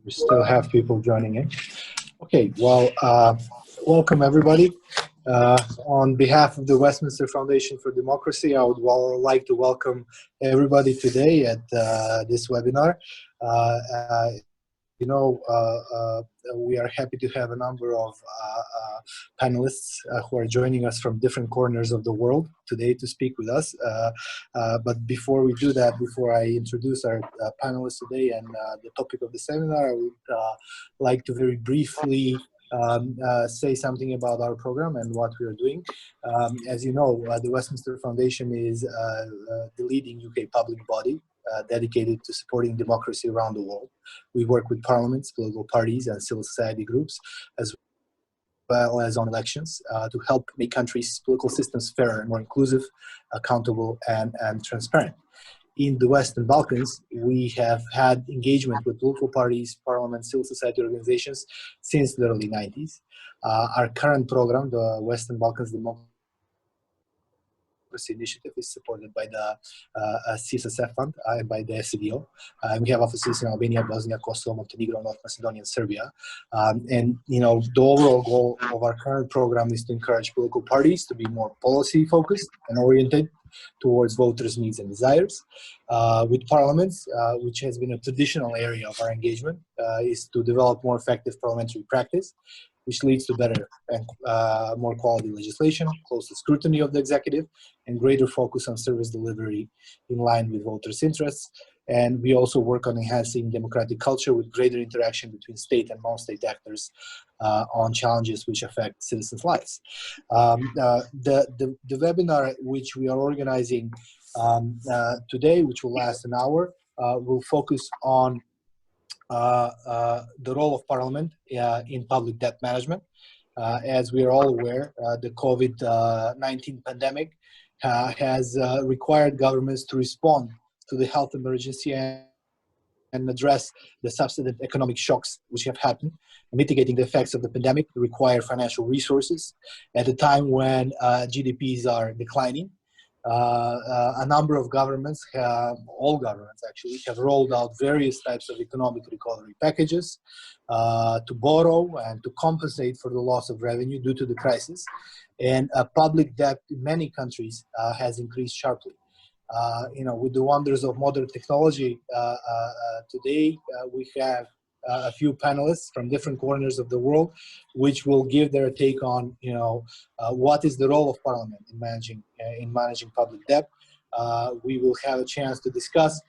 We still have people joining in. Okay, well, welcome everybody. On behalf of the Westminster Foundation for Democracy, I would like to welcome everybody today at this webinar. We are happy to have a number of panelists who are joining us from different corners of the world today to speak with us. But before we do that, before I introduce our panelists today and the topic of the seminar, I would like to very briefly say something about our program and what we are doing. As you know, the Westminster Foundation is the leading UK public body dedicated to supporting democracy around the world. We work with parliaments, political parties, and civil society groups, as well as on elections, to help make countries' political systems fairer, more inclusive, accountable, and transparent. In the Western Balkans, we have had engagement with political parties, parliaments, civil society organizations since the early 90s. Our current program, the Western Balkans Democracy Initiative, is supported by the CSSF Fund and by the SCDO. We have offices in Albania, Bosnia, Kosovo, Montenegro, North Macedonia, and Serbia. And the overall goal of our current program is to encourage political parties to be more policy-focused and oriented towards voters' needs and desires. With parliaments, which has been a traditional area of our engagement, is to develop more effective parliamentary practice, which leads to better and more quality legislation, closer scrutiny of the executive, and greater focus on service delivery in line with voters' interests. And we also work on enhancing democratic culture with greater interaction between state and non-state actors on challenges which affect citizens' lives. The webinar which we are organizing today, which will last an hour, will focus on the role of Parliament in public debt management. As we are all aware, the COVID-19 pandemic has required governments to respond to the health emergency and address the subsequent economic shocks which have happened. Mitigating the effects of the pandemic require financial resources at a time when GDPs are declining. A number of governments, all governments actually, have rolled out various types of economic recovery packages to borrow and to compensate for the loss of revenue due to the crisis. And public debt in many countries has increased sharply. With the wonders of modern technology today, we have a few panelists from different corners of the world, which will give their take on, what is the role of Parliament in managing public debt. We will have a chance to discuss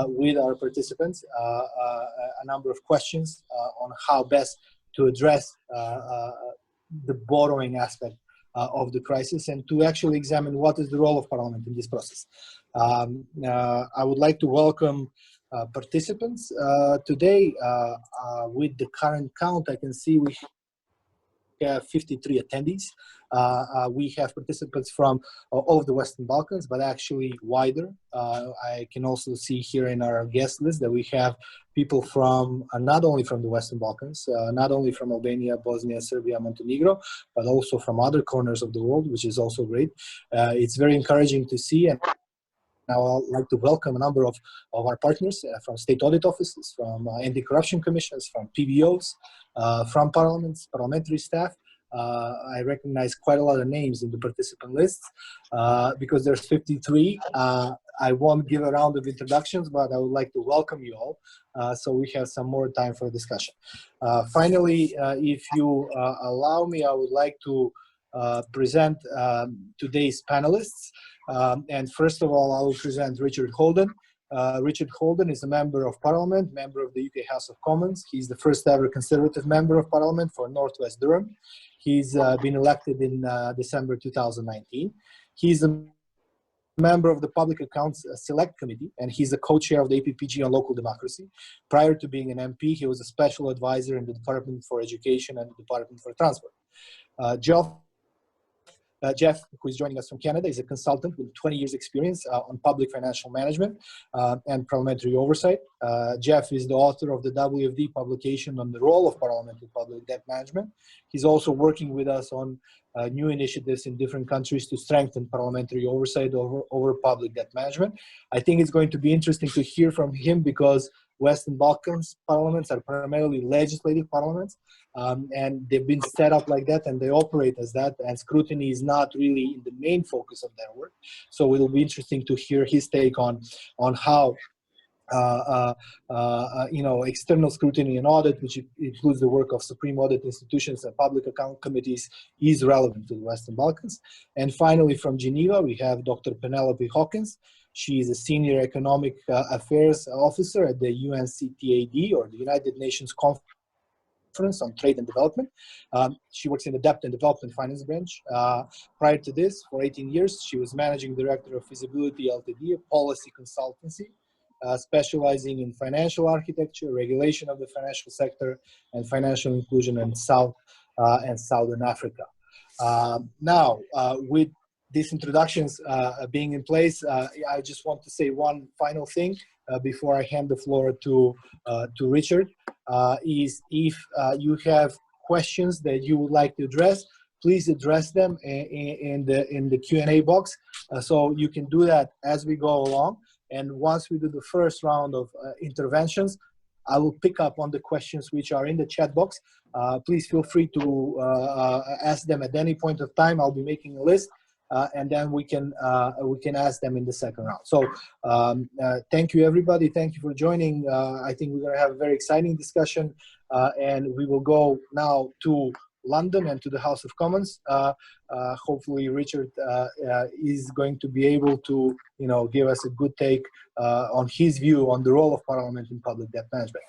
with our participants a number of questions on how best to address the borrowing aspect of the crisis, and to actually examine what is the role of Parliament in this process. I would like to welcome participants today. With the current count, I can see we have 53 attendees. We have participants from all of the Western Balkans, but actually wider. I can also see here in our guest list that we have people from not only from the Western Balkans, not only from Albania, Bosnia, Serbia, Montenegro, but also from other corners of the world, which is also great. It's very encouraging to see. And now I'd like to welcome a number of our partners from state audit offices, from anti-corruption commissions, from PBOs, from parliaments, parliamentary staff. I recognize quite a lot of names in the participant list because there's 53. I won't give a round of introductions, but I would like to welcome you all so we have some more time for discussion. Finally, if you allow me, I would like to present today's panelists. And first of all, I will present Richard Holden. Richard Holden is a member of Parliament, member of the UK House of Commons. He's the first ever Conservative member of Parliament for North West Durham. He's been elected in December 2019. He's a member of the Public Accounts Select Committee, and he's a co-chair of the APPG on local democracy. Prior to being an MP, he was a special advisor in the Department for Education and the Department for Transport. Jeff, who is joining us from Canada, is a consultant with 20 years experience on public financial management and parliamentary oversight. Jeff is the author of the WFD publication on the role of Parliament in public debt management. He's also working with us on new initiatives in different countries to strengthen parliamentary oversight over public debt management. I think it's going to be interesting to hear from him because Western Balkans parliaments are primarily legislative parliaments, and they've been set up like that, and they operate as that, and scrutiny is not really in the main focus of their work. So it'll be interesting to hear his take on how external scrutiny and audit, which includes the work of supreme audit institutions and public account committees, is relevant to the Western Balkans. And finally, from Geneva, we have Dr. Penelope Hawkins. She is a senior economic affairs officer at the UNCTAD, or the United Nations Conference on Trade and Development. She works in the Debt and Development Finance branch. Prior to this, for 18 years, she was managing director of Feasibility Ltd, a policy consultancy, specializing in financial architecture, regulation of the financial sector, and financial inclusion in South and Southern Africa. Now, with these introductions being in place, I just want to say one final thing before I hand the floor to Richard, is if you have questions that you would like to address, please address them in the Q&A box. So you can do that as we go along. And once we do the first round of interventions, I will pick up on the questions which are in the chat box. Please feel free to ask them at any point of time. I'll be making a list, and then we can ask them in the second round. So thank you, everybody. Thank you for joining. I think we're going to have a very exciting discussion, and we will go now to London and to the House of Commons. Hopefully Richard is going to be able to give us a good take on his view on the role of Parliament in public debt management.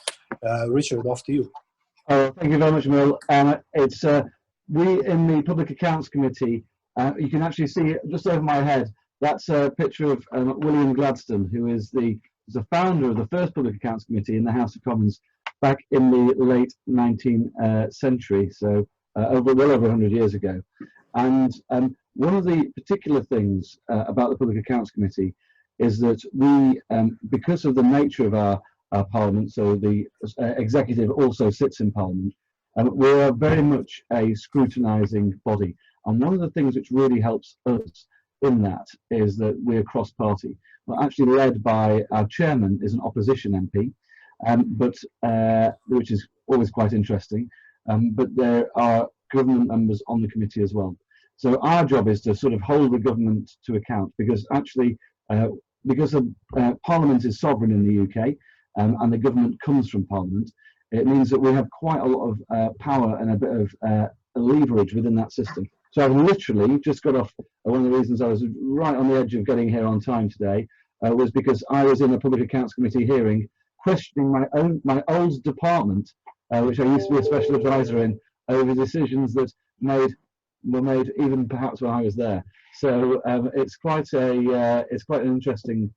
Richard, off to you. Thank you very much, Emil. It's we in the Public Accounts Committee, you can actually see just over my head, that's a picture of William Gladstone, who is the founder of the first Public Accounts Committee in the House of Commons back in the late 19th century, so well over 100 years ago. And one of the particular things about the Public Accounts Committee is that we, because of the nature of our Parliament, so the executive also sits in Parliament, we are very much a scrutinising body. And one of the things which really helps us in that is that we're cross-party. We're actually led by our chairman is an opposition MP, which is always quite interesting. But there are government members on the committee as well. So our job is to sort of hold the government to account, because actually, because Parliament is sovereign in the UK, and the government comes from Parliament, it means that we have quite a lot of power and a bit of leverage within that system. So I've literally just got off, one of the reasons I was right on the edge of getting here on time today was because I was in a Public Accounts Committee hearing, questioning my old department, which I used to be a special advisor in, over decisions that were made even perhaps when I was there. So it's quite an interesting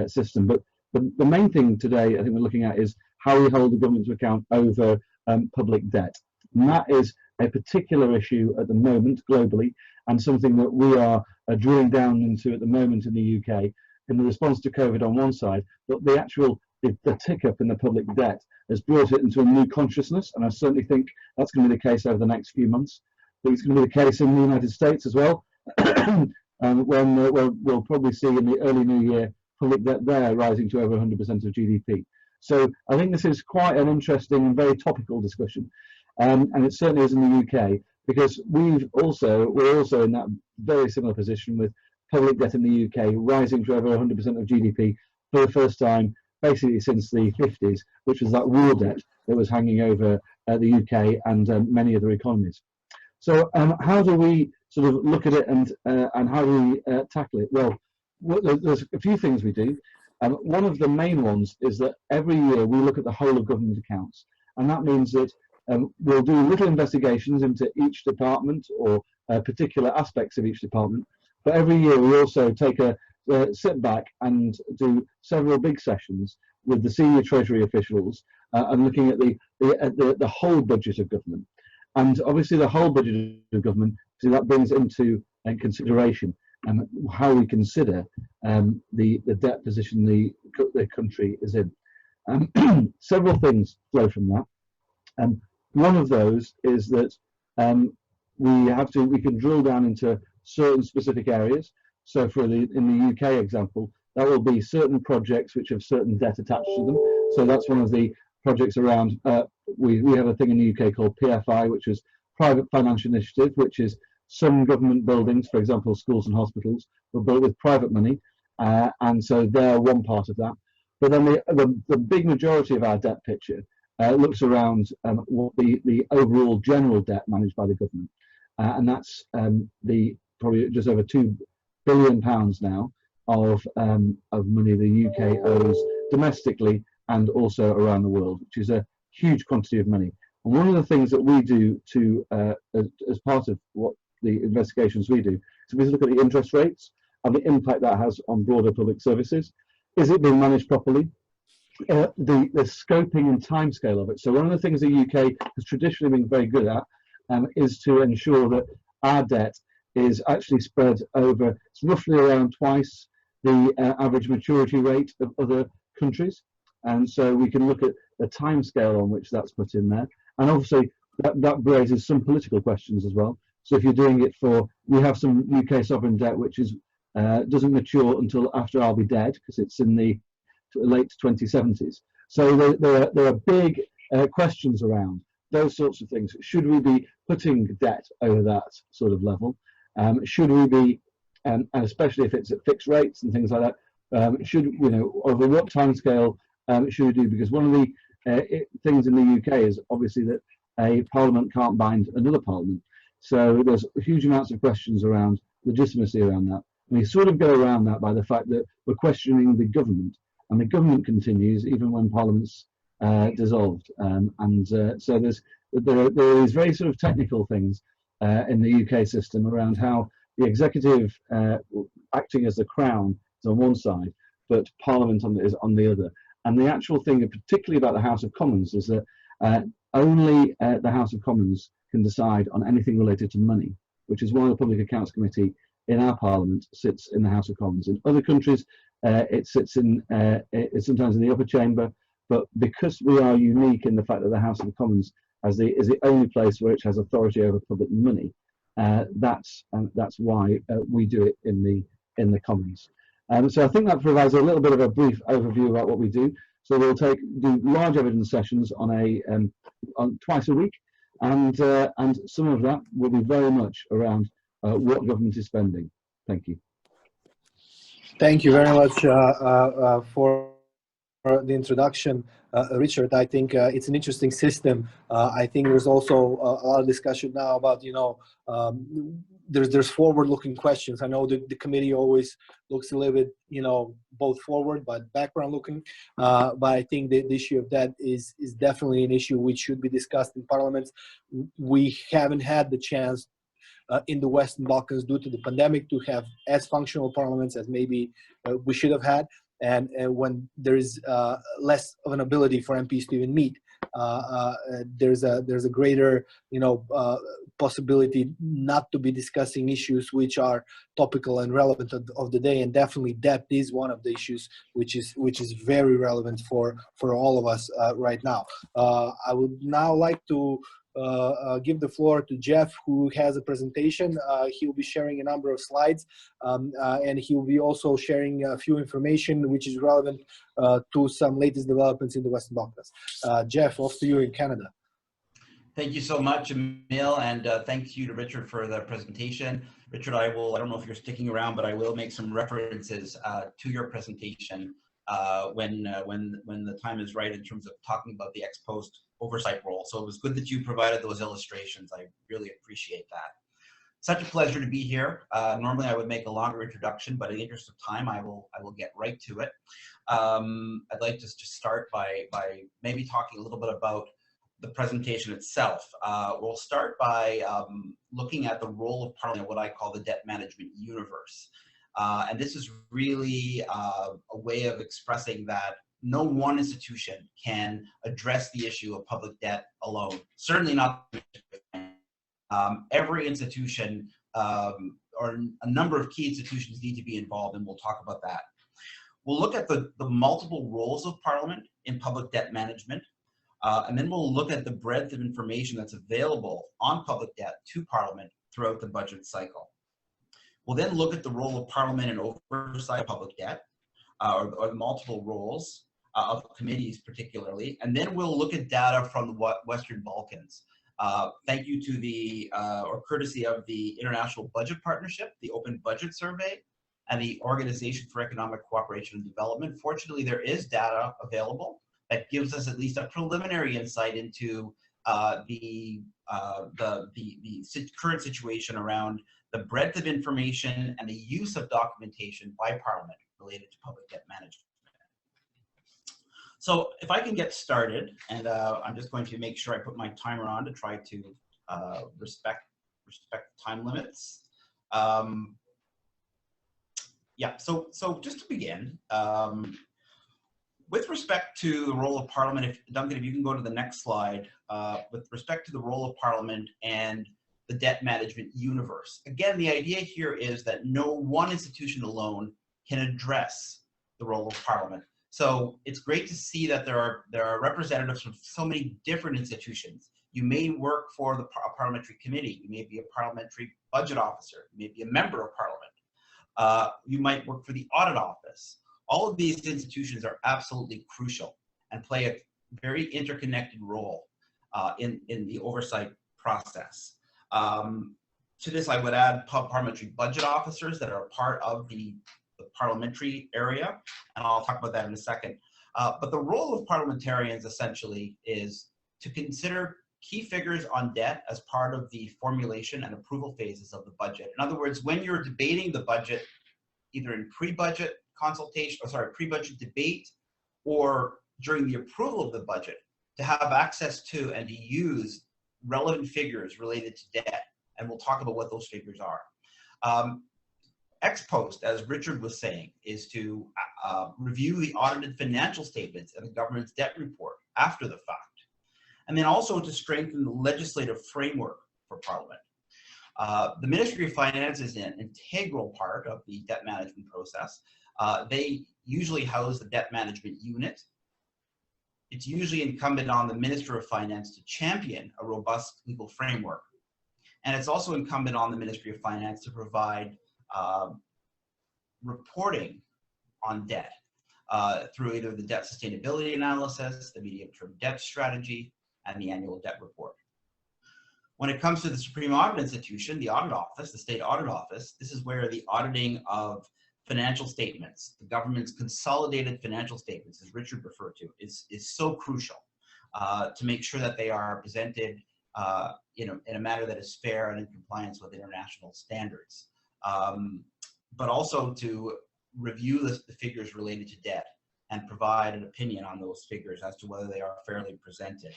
system. But the main thing today I think we're looking at is how we hold the government to account over public debt. And that is a particular issue at the moment globally, and something that we are drilling down into at the moment in the UK in the response to COVID on one side, but the tick up in the public debt has brought it into a new consciousness, and I certainly think that's going to be the case over the next few months. I think it's going to be the case in the United States as well, when we'll probably see in the early new year public debt there rising to over 100% of GDP. So I think this is quite an interesting and very topical discussion, and it certainly is in the UK, because we're also in that very similar position with public debt in the UK rising to over 100% of GDP for the first time basically since the 50s, which was that war debt that was hanging over the UK and many other economies. So how do we sort of look at it, and how do we tackle it? Well, there's a few things we do. One of the main ones is that every year we look at the whole of government accounts, and that means that we'll do little investigations into each department or particular aspects of each department, but every year we also take a sit back and do several big sessions with the senior Treasury officials and looking at the whole budget of government. And obviously the whole budget of government, so that brings into consideration how we consider the debt position the country is in. Several things flow from that. One of those is that we can drill down into certain specific areas. So in the UK example, that will be certain projects which have certain debt attached to them, So that's one of the projects around, we have a thing in the UK called PFI, which is Private Financial Initiative, which is some government buildings, for example, schools and hospitals, were built with private money. And so they're one part of that. But then the big majority of our debt picture looks around what the overall general debt managed by the government. And that's the probably just over £2 billion now of money the UK owes domestically and also around the world, which is a huge quantity of money. And one of the things that we do to, as part of what the investigations we do, is we look at the interest rates and the impact that has on broader public services. Is it being managed properly? The scoping and timescale of it. So one of the things the UK has traditionally been very good at is to ensure that our debt is actually spread over, it's roughly around twice the average maturity rate of other countries. And so we can look at the timescale on which that's put in there. And obviously that raises some political questions as well. So if you're doing it for, we have some UK sovereign debt which is doesn't mature until after I'll be dead, because it's in the late 2070s. So there are big questions around those sorts of things. Should we be putting debt over that sort of level? Should we be, and especially if it's at fixed rates and things like that, should, you know, over what timescale should we do? Because one of the things in the UK is obviously that a parliament can't bind another parliament. So there's huge amounts of questions around legitimacy around that. And we sort of go around that by the fact that we're questioning the government, and the government continues even when parliament's dissolved. So there are these very sort of technical things in the UK system around how the executive acting as the crown is on one side, but parliament is on the other. And the actual thing, particularly about the House of Commons, is that only the House of Commons can decide on anything related to money, which is why the Public Accounts Committee in our Parliament sits in the House of Commons. In other countries, it sits in it's sometimes in the upper chamber, but because we are unique in the fact that the House of Commons is the only place where it has authority over public money, that's why we do it in the Commons. So I think that provides a little bit of a brief overview about what we do. So we'll do large evidence sessions on twice a week, and some of that will be very much around what government is spending. Thank you. Thank you very much for the introduction, Richard. I think it's an interesting system. I think there's also a lot of discussion now about, you know, there's forward-looking questions. I know the committee always looks a little bit, you know, both forward but background-looking. But I think the issue of that is definitely an issue which should be discussed in parliaments. We haven't had the chance in the Western Balkans due to the pandemic to have as functional parliaments as maybe we should have had. And when there is less of an ability for MPs to even meet, there's a greater, you know, possibility not to be discussing issues which are topical and relevant of the day. And definitely debt is one of the issues which is very relevant for all of us right now. I would now like to give the floor to Jeff, who has a presentation. He'll be sharing a number of slides, and he'll be also sharing a few information which is relevant to some latest developments in the Western Balkans. Jeff, off to you in Canada. Thank you so much, Emil, and thank you to Richard for the presentation. Richard, I don't know if you're sticking around, but I will make some references to your presentation when the time is right in terms of talking about the ex-post oversight role. So it was good that you provided those illustrations. I really appreciate that. Such a pleasure to be here. Normally I would make a longer introduction, but in the interest of time, I will get right to it. I'd like to just start by maybe talking a little bit about the presentation itself. We'll start by looking at the role of Parliament, what I call the debt management universe. And this is really a way of expressing that no one institution can address the issue of public debt alone. Certainly not. Every institution, or a number of key institutions, need to be involved, and we'll talk about that. We'll look at the multiple roles of Parliament in public debt management, and then we'll look at the breadth of information that's available on public debt to Parliament throughout the budget cycle. We'll then look at the role of Parliament in oversight of public debt, or multiple roles. of committees particularly, and then we'll look at data from the Western Balkans. Thank you to the, or courtesy of the International Budget Partnership, the Open Budget Survey, and the Organization for Economic Cooperation and Development. Fortunately, there is data available that gives us at least a preliminary insight into the current situation around the breadth of information and the use of documentation by Parliament related to public debt management. So if I can get started, and I'm just going to make sure I put my timer on to try to respect time limits. Yeah, so just to begin, with respect to the role of Parliament, if Duncan, if you can go to the next slide, with respect to the role of Parliament and the debt management universe. Again, the idea here is that no one institution alone can address the role of Parliament. So it's great to see that there are representatives from so many different institutions. You may work for the parliamentary committee. You may be a parliamentary budget officer. You may be a member of Parliament. You might work for the audit office. All of these institutions are absolutely crucial and play a very interconnected role in the oversight process. To this, I would add parliamentary budget officers that are part of the parliamentary area, and I'll talk about that in a second. But the role of parliamentarians essentially is to consider key figures on debt as part of the formulation and approval phases of the budget. In other words, when you're debating the budget, either in pre-budget consultation, or sorry, pre-budget debate, or during the approval of the budget, to have access to and to use relevant figures related to debt. And we'll talk about what those figures are. Ex post, as Richard was saying, is to review the audited financial statements and the government's debt report after the fact. And then also to strengthen the legislative framework for Parliament. The Ministry of Finance is an integral part of the debt management process. They usually house the debt management unit. It's usually incumbent on the Minister of Finance to champion a robust legal framework. And it's also incumbent on the Ministry of Finance to provide reporting on debt through either the debt sustainability analysis, the medium-term debt strategy, and the annual debt report. When it comes to the Supreme Audit Institution, the Audit Office, the State Audit Office, this is where the auditing of financial statements, the government's consolidated financial statements, as Richard referred to, is so crucial to make sure that they are presented in a manner that is fair and in compliance with international standards. But also to review the figures related to debt and provide an opinion on those figures as to whether they are fairly presented.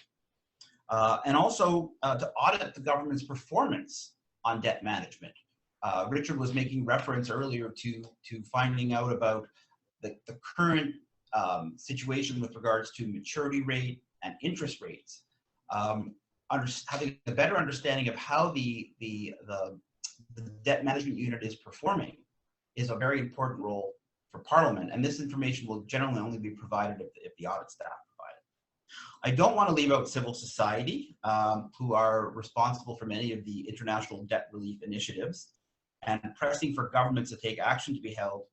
And also to audit the government's performance on debt management. Richard was making reference earlier to finding out about the current situation with regards to maturity rate and interest rates. Having a better understanding of how the debt management unit is performing is a very important role for Parliament, and this information will generally only be provided if the audit staff provide it. I don't want to leave out civil society, who are responsible for many of the international debt relief initiatives and pressing for governments to take action to be held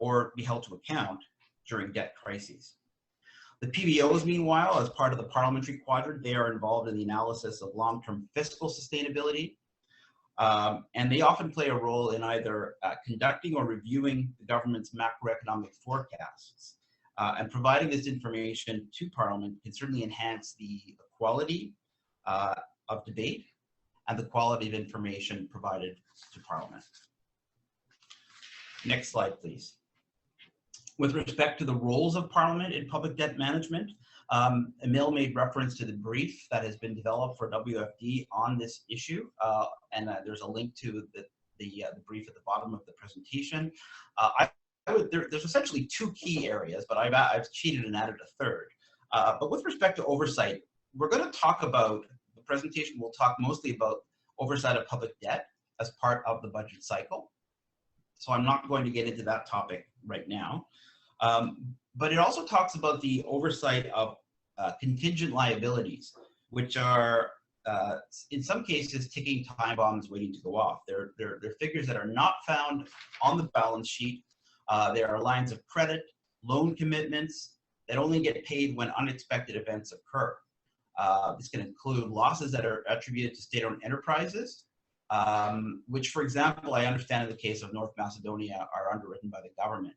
to account during debt crises. The PBOs, meanwhile, as part of the parliamentary quadrant, they are involved in the analysis of long-term fiscal sustainability, and they often play a role in either conducting or reviewing the government's macroeconomic forecasts. And providing this information to Parliament can certainly enhance the quality of debate and the quality of information provided to Parliament. Next slide, please. With respect to the roles of Parliament in public debt management, Emil made reference to the brief that has been developed for WFD on this issue, and there's a link to the brief at the bottom of the presentation. There's essentially two key areas, but I've cheated and added a third. But with respect to oversight, we're going to talk about, the presentation will talk mostly about oversight of public debt as part of the budget cycle. So I'm not going to get into that topic right now. But it also talks about the oversight of contingent liabilities, which are in some cases ticking time bombs waiting to go off. They're figures that are not found on the balance sheet. There are lines of credit, loan commitments, that only get paid when unexpected events occur. This can include losses that are attributed to state-owned enterprises, which, for example, I understand in the case of North Macedonia are underwritten by the government.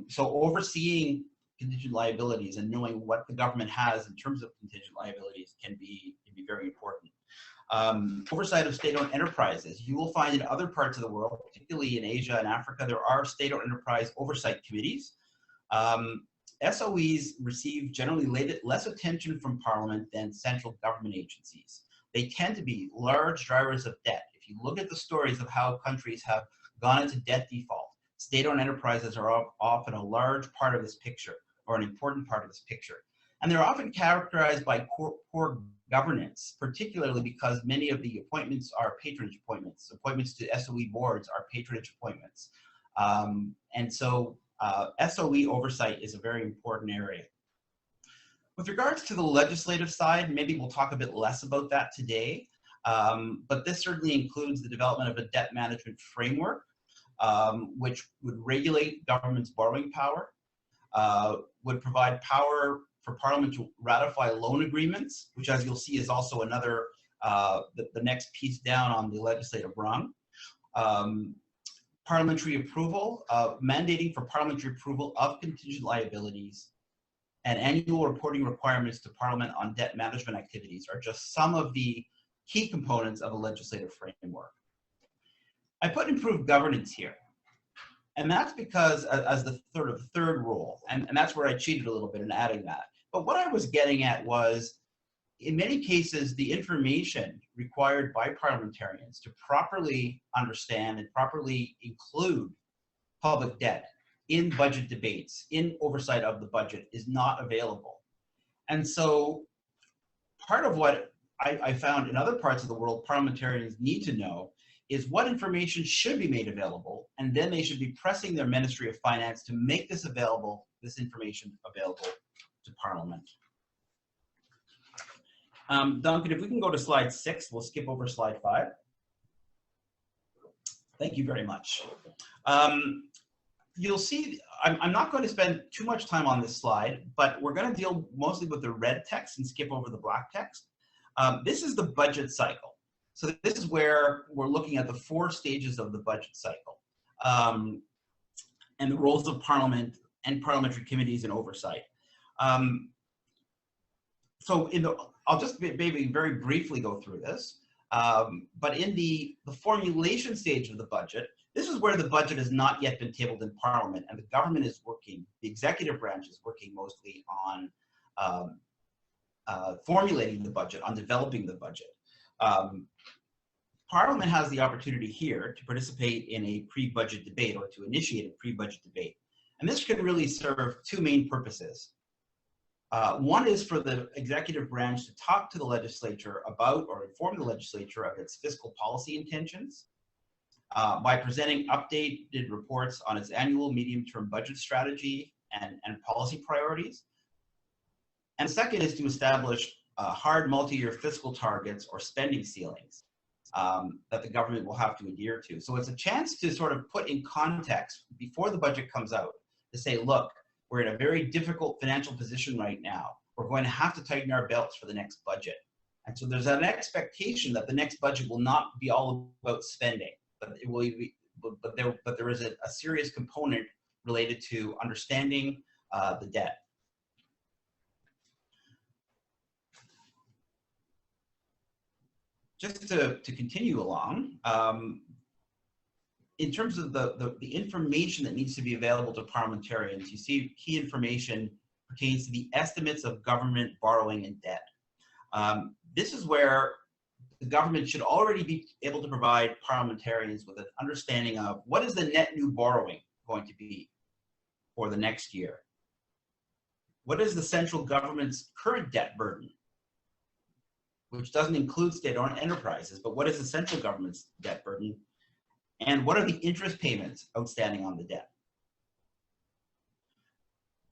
So overseeing contingent liabilities and knowing what the government has in terms of contingent liabilities can be very important. Oversight of state-owned enterprises. You will find in other parts of the world, particularly in Asia and Africa, there are state-owned enterprise oversight committees. SOEs receive generally less attention from Parliament than central government agencies. They tend to be large drivers of debt. If you look at the stories of how countries have gone into debt default, state-owned enterprises are often a large part of this picture, or an important part of this picture. And they're often characterized by poor governance, particularly because many of the appointments are patronage appointments. Appointments to SOE boards are patronage appointments. And so SOE oversight is a very important area. With regards to the legislative side, maybe we'll talk a bit less about that today, but this certainly includes the development of a debt management framework, which would regulate government's borrowing power, would provide power for Parliament to ratify loan agreements, which, as you'll see, is also another, the next piece down on the legislative rung. Parliamentary approval, mandating for parliamentary approval of contingent liabilities, and annual reporting requirements to Parliament on debt management activities are just some of the key components of a legislative framework. I put improved governance here. And that's because as the third rule, and that's where I cheated a little bit in adding that. But what I was getting at was, in many cases, the information required by parliamentarians to properly understand and properly include public debt in budget debates, in oversight of the budget, is not available. And so part of what I found in other parts of the world parliamentarians need to know is what information should be made available, and then they should be pressing their Ministry of Finance to make this information available to Parliament. Duncan, if we can go to slide 6, we'll skip over slide 5. Thank you very much. You'll see, I'm not going to spend too much time on this slide, but we're going to deal mostly with the red text and skip over the black text. This is the budget cycle. So this is where we're looking at the 4 stages of the budget cycle, and the roles of Parliament and parliamentary committees and oversight. So I'll just maybe very briefly go through this, but in the formulation stage of the budget, this is where the budget has not yet been tabled in Parliament, and the government is working, the executive branch is working mostly on formulating the budget, on developing the budget. Parliament has the opportunity here to participate in a pre-budget debate, or to initiate a pre-budget debate. And this can really serve 2 main purposes. One is for the executive branch to talk to the legislature about, or inform the legislature of, its fiscal policy intentions by presenting updated reports on its annual medium-term budget strategy and policy priorities. And second is to establish hard multi-year fiscal targets or spending ceilings that the government will have to adhere to. So it's a chance to sort of put in context before the budget comes out, to say, look, we're in a very difficult financial position right now. We're going to have to tighten our belts for the next budget. And so there's an expectation that the next budget will not be all about spending, but it will be, but there is a serious component related to understanding the debt. Just to continue along, in terms of the information that needs to be available to parliamentarians, you see key information pertains to the estimates of government borrowing and debt. This is where the government should already be able to provide parliamentarians with an understanding of what is the net new borrowing going to be for the next year. What is the central government's current debt burden, which doesn't include state-owned enterprises, but what is the central government's debt burden? And what are the interest payments outstanding on the debt?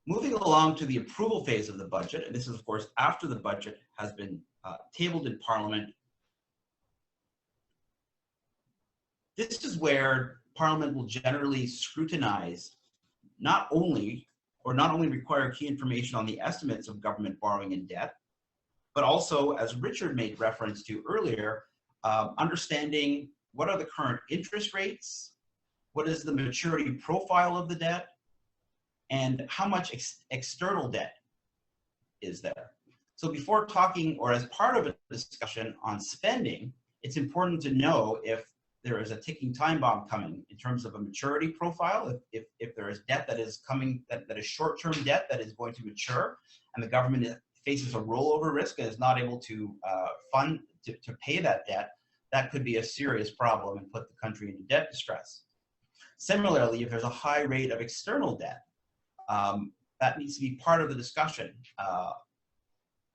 Moving along to the approval phase of the budget, and this is, of course, after the budget has been tabled in Parliament. This is where Parliament will generally scrutinize not only not only require key information on the estimates of government borrowing and debt, but also, as Richard made reference to earlier, understanding what are the current interest rates, what is the maturity profile of the debt, and how much external debt is there. So before talking, or as part of a discussion on spending, it's important to know if there is a ticking time bomb coming in terms of a maturity profile, if there is debt that is coming, that is short-term debt that is going to mature, and the government faces a rollover risk and is not able to to pay that debt, that could be a serious problem and put the country into debt distress. Similarly, if there's a high rate of external debt, that needs to be part of the discussion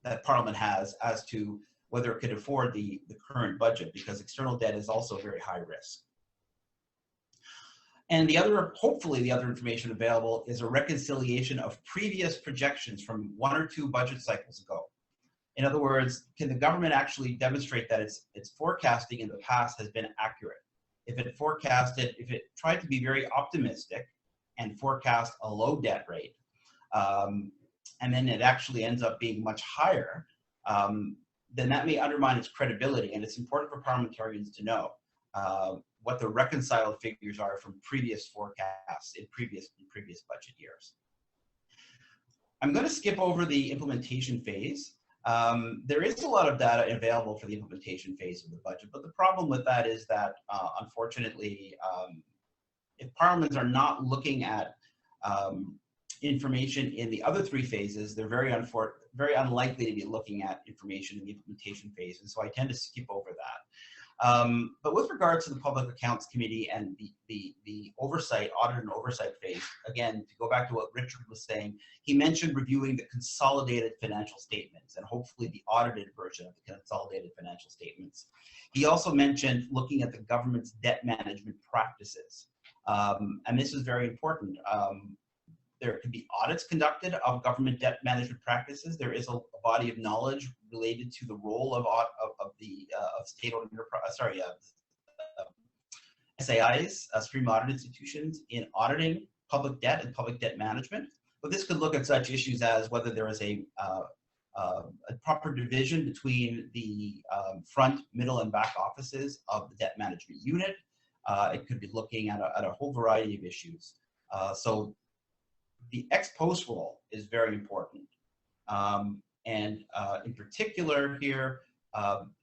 that Parliament has as to whether it could afford the current budget, because external debt is also very high risk. And the other, hopefully the other information available is a reconciliation of previous projections from 1 or 2 budget cycles ago. In other words, can the government actually demonstrate that its forecasting in the past has been accurate? If it tried to be very optimistic and forecast a low debt rate, and then it actually ends up being much higher, then that may undermine its credibility. And it's important for parliamentarians to know what the reconciled figures are from previous forecasts in previous budget years. I'm going to skip over the implementation phase. There is a lot of data available for the implementation phase of the budget, but the problem with that is that, unfortunately, if parliaments are not looking at information in the other 3 phases, they're very unlikely to be looking at information in the implementation phase, and so I tend to skip over that. But with regards to the Public Accounts Committee and the oversight, audit and oversight phase, again, to go back to what Richard was saying, he mentioned reviewing the consolidated financial statements and hopefully the audited version of the consolidated financial statements. He also mentioned looking at the government's debt management practices. And this is very important. There can be audits conducted of government debt management practices. There is a body of knowledge related to the role of state-owned enterprise, SAIs, stream audit institutions, in auditing public debt and public debt management. But this could look at such issues as whether there is a proper division between the front, middle, and back offices of the debt management unit. It could be looking at a whole variety of issues. So the ex post role is very important. And in particular here,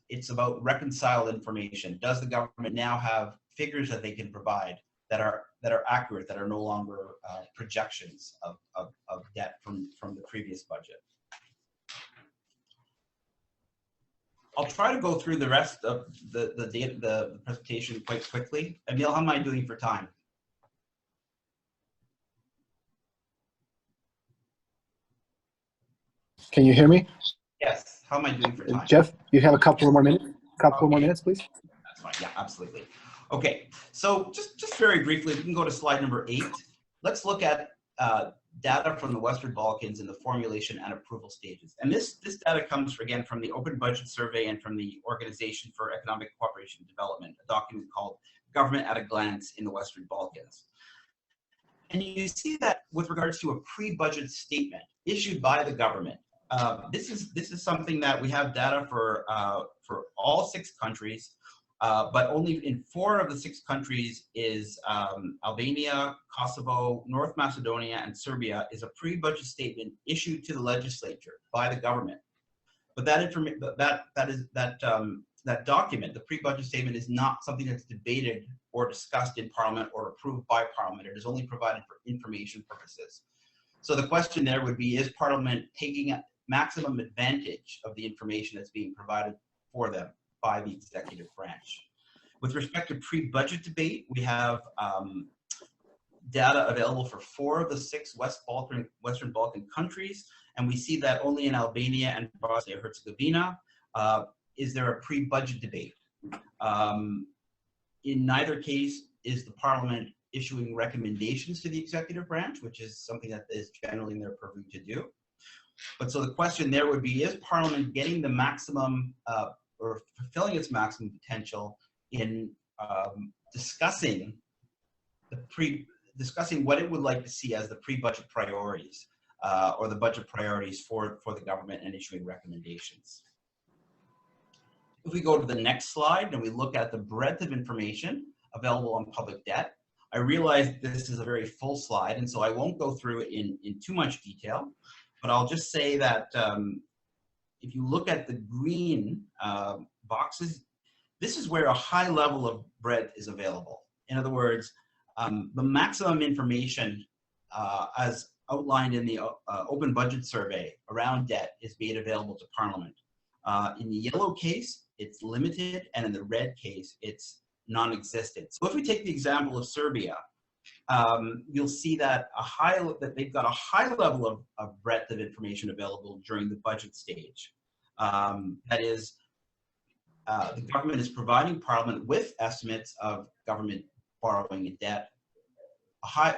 it's about reconciled information. Does the government now have figures that they can provide that are accurate, that are no longer projections of debt from the previous budget? I'll try to go through the rest of the presentation quite quickly. Emil, how am I doing for time? Can you hear me? Yes. How am I doing for time? Jeff, you have a couple more minutes. More minutes, please. That's fine. Yeah, absolutely. Okay. So just very briefly, we can go to slide number 8. Let's look at data from the Western Balkans in the formulation and approval stages. And this data comes, again, from the Open Budget Survey and from the Organization for Economic Cooperation and Development, a document called Government at a Glance in the Western Balkans. And you see that with regards to a pre-budget statement issued by the government, this is something that we have data for all 6 countries, but only in 4 of the 6 countries is Albania, Kosovo, North Macedonia, and Serbia is a pre-budget statement issued to the legislature by the government. But that document, the pre-budget statement, is not something that's debated or discussed in Parliament or approved by Parliament. It is only provided for information purposes. So the question there would be, is Parliament taking maximum advantage of the information that's being provided for them by the executive branch? With respect to pre-budget debate, we have data available for 4 of the 6 Western Balkan countries, and we see that only in Albania and Bosnia-Herzegovina is there a pre-budget debate. In neither case is the Parliament issuing recommendations to the executive branch, which is something that is generally in their purview to do. But so the question there would be, is Parliament getting the maximum or fulfilling its maximum potential in discussing discussing what it would like to see as the pre-budget priorities or the budget priorities for the government and issuing recommendations. If we go to the next slide and we look at the breadth of information available on public debt, I realize this is a very full slide, and so I won't go through it in too much detail, but I'll just say that if you look at the green boxes, this is where a high level of breadth is available. In other words, the maximum information as outlined in the Open Budget Survey around debt is made available to Parliament. In the yellow case, it's limited, and in the red case, it's non-existent. So if we take the example of Serbia, you'll see that they've got a high level of breadth of information available during the budget stage. That is, the government is providing Parliament with estimates of government borrowing and debt.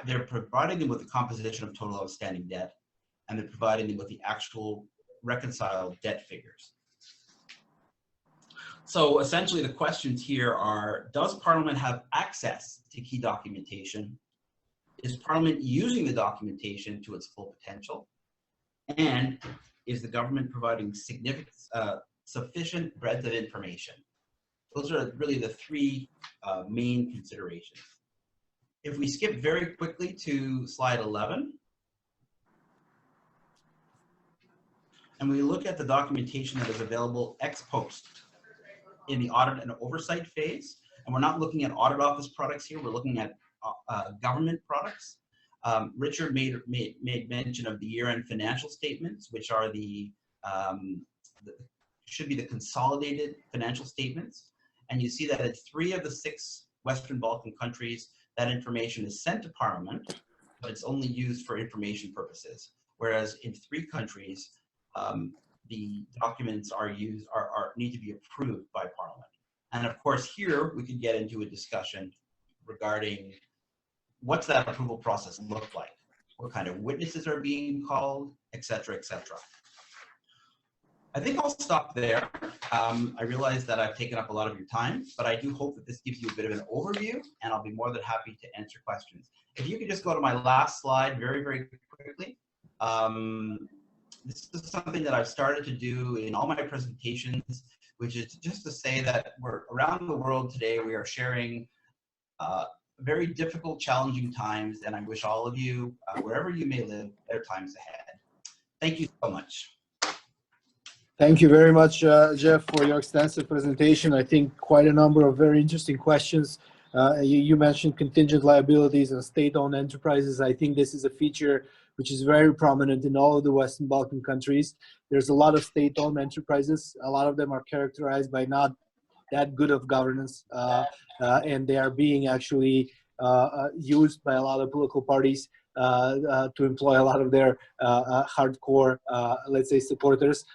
They're providing them with the composition of total outstanding debt, and they're providing them with the actual reconciled debt figures. So essentially the questions here are, does Parliament have access to key documentation? Is Parliament using the documentation to its full potential? And is the government providing sufficient breadth of information? Those are really the three main considerations. If we skip very quickly to slide 11, and we look at the documentation that is available ex post in the audit and oversight phase, and we're not looking at audit office products here, we're looking at government products. Richard made mention of the year-end financial statements, which are should be the consolidated financial statements. And you see that in 3 of the 6 Western Balkan countries, that information is sent to Parliament, but it's only used for information purposes. Whereas in 3 countries, the documents need to be approved by Parliament. And of course, here we could get into a discussion regarding what's that approval process look like, what kind of witnesses are being called, et cetera, et cetera. I think I'll stop there. I realize that I've taken up a lot of your time, but I do hope that this gives you a bit of an overview, and I'll be more than happy to answer questions. If you could just go to my last slide very, very quickly. This is something that I've started to do in all my presentations, which is just to say that we're around the world today, we are sharing very difficult, challenging times, and I wish all of you, wherever you may live, better times ahead. Thank you so much. Thank you very much, Jeff, for your extensive presentation. I think quite a number of very interesting questions. You mentioned contingent liabilities and state-owned enterprises. I think this is a feature which is very prominent in all of the Western Balkan countries. There's a lot of state-owned enterprises. A lot of them are characterized by not that good of governance, and they are being actually used by a lot of political parties to employ a lot of their hardcore, let's say, supporters.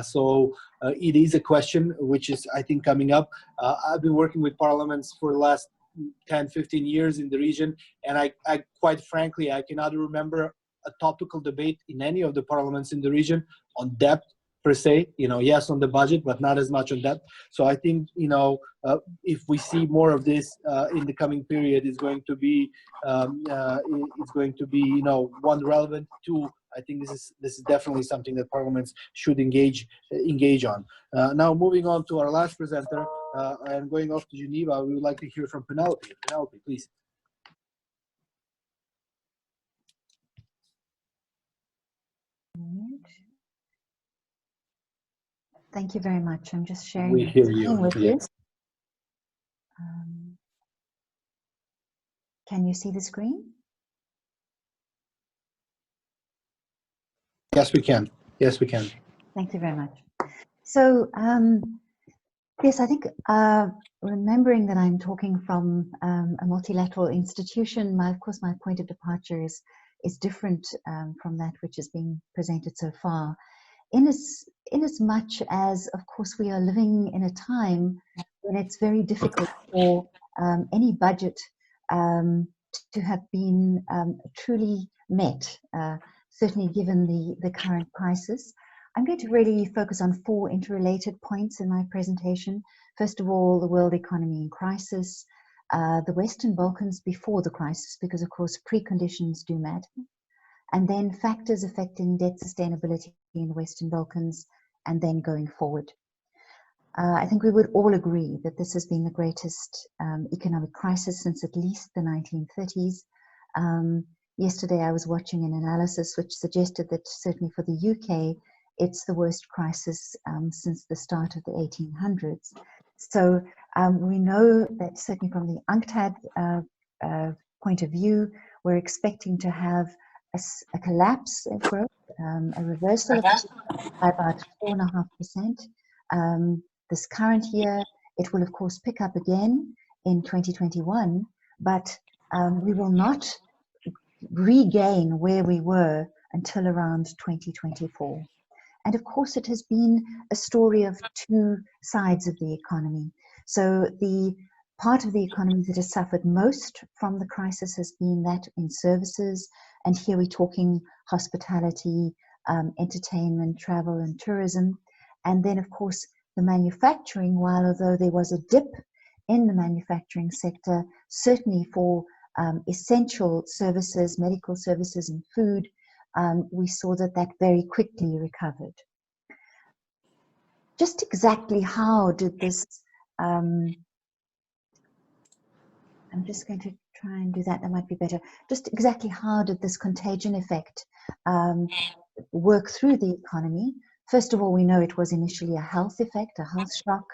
So it is a question which is, I think, coming up. I've been working with parliaments for the last 10, 15 years in the region, and I quite frankly, I cannot remember a topical debate in any of the parliaments in the region on debt per se. Yes, on the budget, but not as much on debt. So I think, if we see more of this in the coming period, it's going to be, one, relevant. 2, I think this is definitely something that parliaments should engage on. Now, moving on to our last presenter, and going off to Geneva, we would like to hear from Penelope. Penelope, please. Thank you very much. I'm just sharing We hear you. with Yeah. you. Can you see the screen? Yes, we can. Yes, we can. Thank you very much. So, yes, I think remembering that I'm talking from a multilateral institution, of course, my point of departure is different from that which is being presented so far. In as much as, of course, we are living in a time when it's very difficult for any budget to have been truly met, certainly given the current crisis. I'm going to really focus on 4 interrelated points in my presentation. First of all, the world economy in crisis. the Western Balkans before the crisis, because of course preconditions do matter, and then factors affecting debt sustainability in the Western Balkans, and then going forward. I think we would all agree that this has been the greatest economic crisis since at least the 1930s. Yesterday I was watching an analysis which suggested that certainly for the UK, it's the worst crisis since the start of the 1800s. So we know that certainly from the UNCTAD point of view, we're expecting to have a collapse of growth, a reversal of by about 4.5%. This current year, it will of course pick up again in 2021, but we will not regain where we were until around 2024. And of course, it has been a story of two sides of the economy. So the part of the economy that has suffered most from the crisis has been that in services. And here we're talking hospitality, entertainment, travel, and tourism. And then, of course, the manufacturing, while although there was a dip in the manufacturing sector, certainly for essential services, medical services, and food, we saw that very quickly recovered. Just exactly how did this, I'm just going to try and do that, that might be better. Just exactly how did this contagion effect work through the economy? First of all, we know it was initially a health effect, a health shock,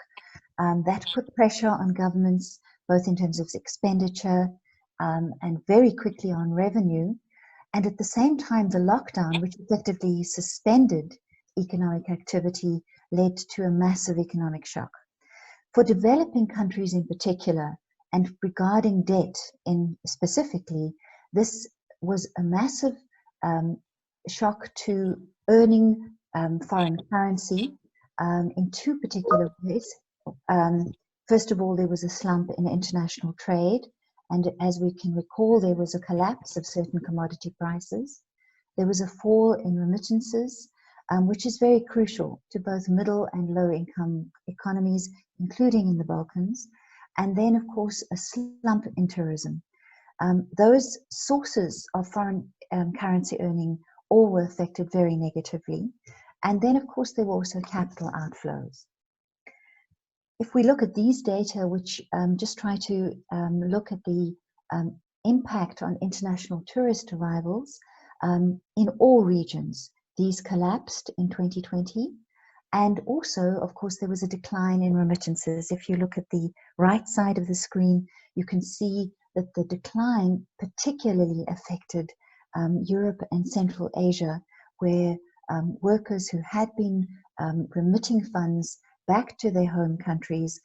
that put pressure on governments, both in terms of expenditure and very quickly on revenue. And at the same time, the lockdown, which effectively suspended economic activity, led to a massive economic shock. For developing countries in particular, and regarding debt specifically, this was a massive shock to earning foreign currency in two particular ways. First of all, there was a slump in international trade. And as we can recall, there was a collapse of certain commodity prices. There was a fall in remittances, which is very crucial to both middle and low income economies, including in the Balkans. And then, of course, a slump in tourism. Those sources of foreign currency earning all were affected very negatively. And then, of course, there were also capital outflows. If we look at these data, which just try to look at the impact on international tourist arrivals in all regions, these collapsed in 2020. And also, of course, there was a decline in remittances. If you look at the right side of the screen, you can see that the decline particularly affected Europe and Central Asia, where workers who had been remitting funds back to their home countries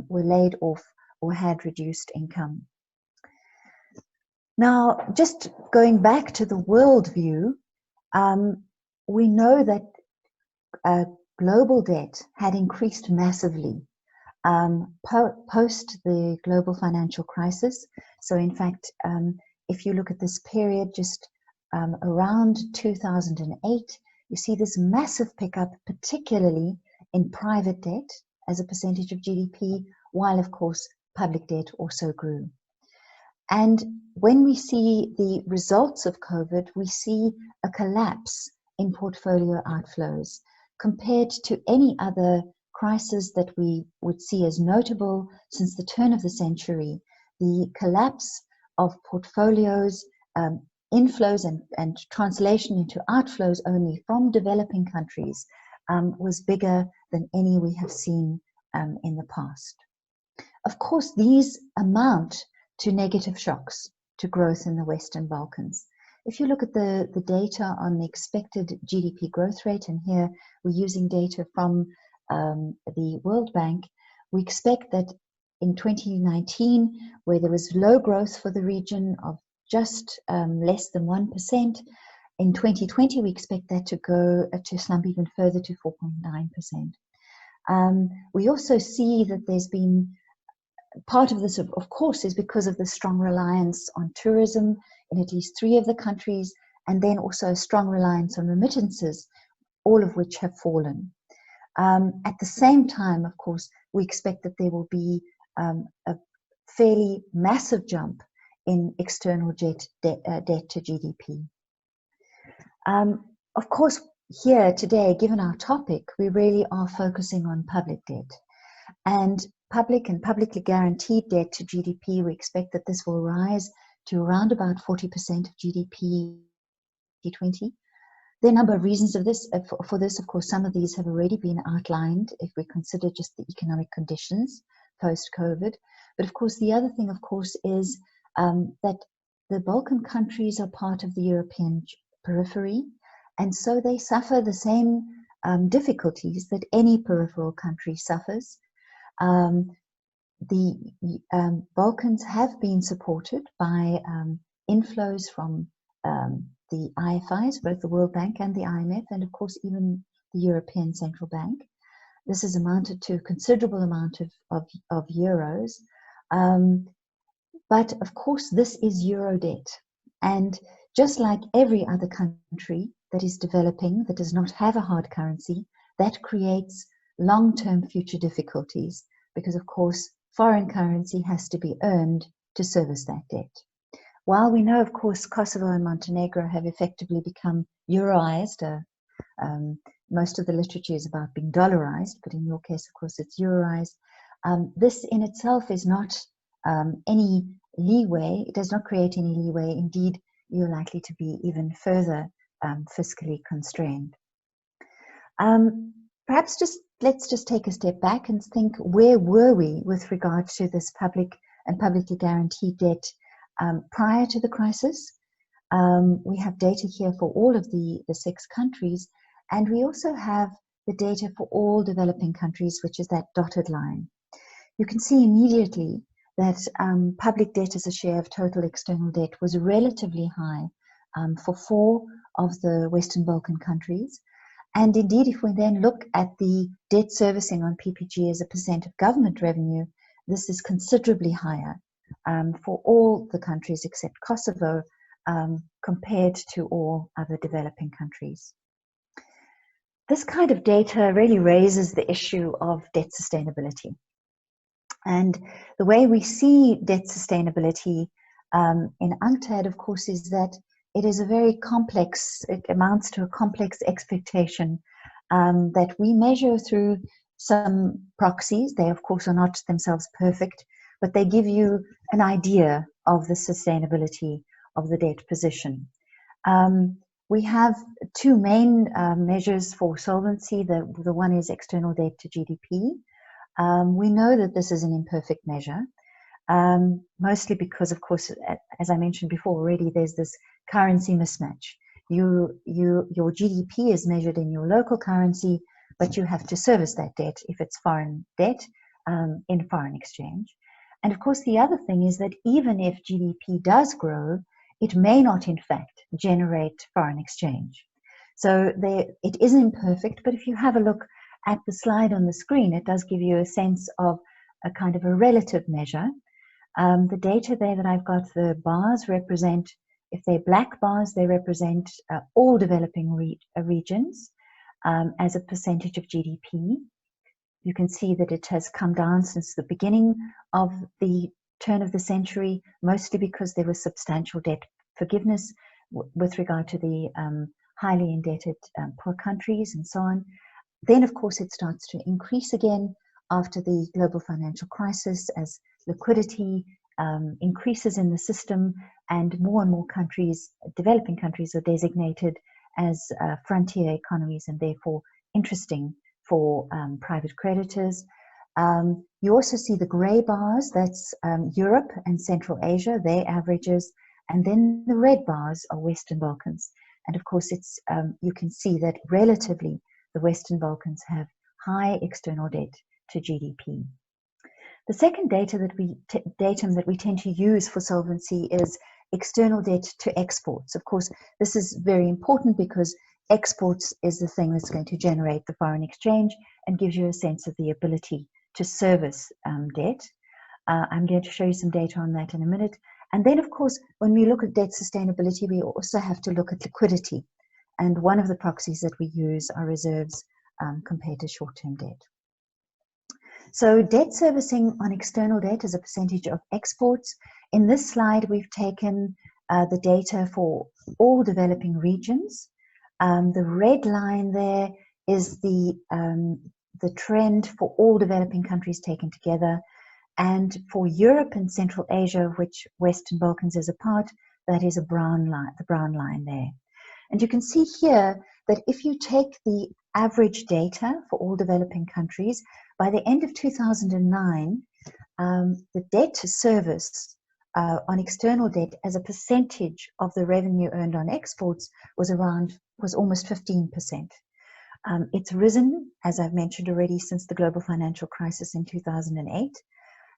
were laid off or had reduced income. Now, just going back to the world view, we know that global debt had increased massively post the global financial crisis. So in fact, if you look at this period just around 2008, you see this massive pickup, particularly in private debt as a percentage of GDP, while of course public debt also grew. And when we see the results of COVID, we see a collapse in portfolio outflows compared to any other crisis that we would see as notable since the turn of the century. The collapse of portfolios, inflows and translation into outflows only from developing countries was bigger than any we have seen in the past. Of course, these amount to negative shocks to growth in the Western Balkans. If you look at the data on the expected GDP growth rate, and here we're using data from the World Bank, we expect that in 2019, where there was low growth for the region of just less than 1%, in 2020 we expect that to go to slump even further to 4.9%. We also see that there's been part of this, of course, is because of the strong reliance on tourism in at least 3 of the countries, and then also a strong reliance on remittances, all of which have fallen. At the same time, of course, we expect that there will be a fairly massive jump in external debt to GDP. Of course, here today, given our topic, we really are focusing on public debt. And public and publicly guaranteed debt to GDP, we expect that this will rise to around about 40% of GDP 2020. There are a number of reasons of this. For this, of course, some of these have already been outlined if we consider just the economic conditions post-COVID. But of course, the other thing, of course, is that the Balkan countries are part of the European periphery, and so they suffer the same difficulties that any peripheral country suffers. The Balkans have been supported by inflows from the IFIs, both the World Bank and the IMF, and of course even the European Central Bank. This has amounted to a considerable amount of euros. But of course, this is euro debt. And just like every other country that is developing, that does not have a hard currency, that creates long-term future difficulties because, of course, foreign currency has to be earned to service that debt. While we know, of course, Kosovo and Montenegro have effectively become euroized, most of the literature is about being dollarized, but in your case, of course, it's euroized. This in itself is not any leeway. It does not create any leeway. Indeed, you're likely to be even further fiscally constrained. Perhaps let's just take a step back and think, where were we with regard to this public and publicly guaranteed debt prior to the crisis? We have data here for all of the 6 countries, and we also have the data for all developing countries, which is that dotted line. You can see immediately that public debt as a share of total external debt was relatively high for 4 of the Western Balkan countries. And indeed, if we then look at the debt servicing on PPG as a percent of government revenue, this is considerably higher for all the countries except Kosovo compared to all other developing countries. This kind of data really raises the issue of debt sustainability. And the way we see debt sustainability in UNCTAD, of course, is that it is a very complex, it amounts to a complex expectation that we measure through some proxies. They, of course, are not themselves perfect, but they give you an idea of the sustainability of the debt position. We have 2 main measures for solvency. The one is external debt to GDP. We know that this is an imperfect measure, mostly because, of course, as I mentioned before already, there's this currency mismatch. Your GDP is measured in your local currency, but you have to service that debt if it's foreign debt in foreign exchange. And of course, the other thing is that even if GDP does grow, it may not, in fact, generate foreign exchange. So it is imperfect, but if you have a look at the slide on the screen, it does give you a sense of a kind of a relative measure. The data there that I've got, the bars represent, if they're black bars, they represent all developing regions as a percentage of GDP. You can see that it has come down since the beginning of the turn of the century, mostly because there was substantial debt forgiveness with regard to the highly indebted poor countries and so on. Then, of course, it starts to increase again after the global financial crisis as liquidity increases in the system and more countries, developing countries, are designated as frontier economies and therefore interesting for private creditors. You also see the gray bars, that's Europe and Central Asia, their averages, and then the red bars are Western Balkans. And of course, it's you can see that relatively the Western Balkans have high external debt to GDP. The second datum that we tend to use for solvency is external debt to exports. Of course, this is very important because exports is the thing that's going to generate the foreign exchange and gives you a sense of the ability to service debt. I'm going to show you some data on that in a minute. And then, of course, when we look at debt sustainability, we also have to look at liquidity. And one of the proxies that we use are reserves compared to short-term debt. So debt servicing on external debt as a percentage of exports. In this slide, we've taken the data for all developing regions. The red line there is the trend for all developing countries taken together. And for Europe and Central Asia, of which Western Balkans is a part, that is a brown line, the brown line there. And you can see here that if you take the average data for all developing countries, by the end of 2009, the debt to service on external debt as a percentage of the revenue earned on exports was almost 15%. It's risen, as I've mentioned already, since the global financial crisis in 2008.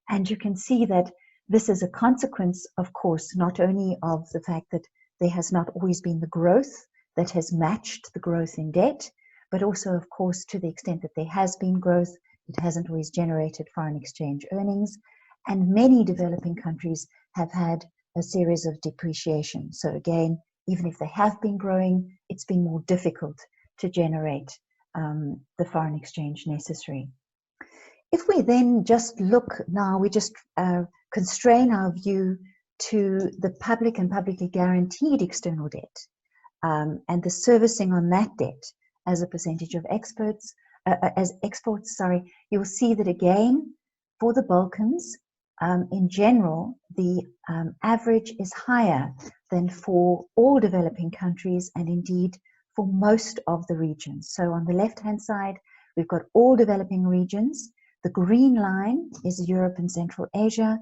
And you can see that this is a consequence, of course, not only of the fact that there has not always been the growth that has matched the growth in debt, but also, of course, to the extent that there has been growth, it hasn't always generated foreign exchange earnings. And many developing countries have had a series of depreciation. So again, even if they have been growing, it's been more difficult to generate the foreign exchange necessary. If we then just look now, we just constrain our view to the public and publicly guaranteed external debt and the servicing on that debt as a percentage of exports, you'll see that again, for the Balkans, in general, the average is higher than for all developing countries and indeed for most of the regions. So on the left-hand side, we've got all developing regions. The green line is Europe and Central Asia.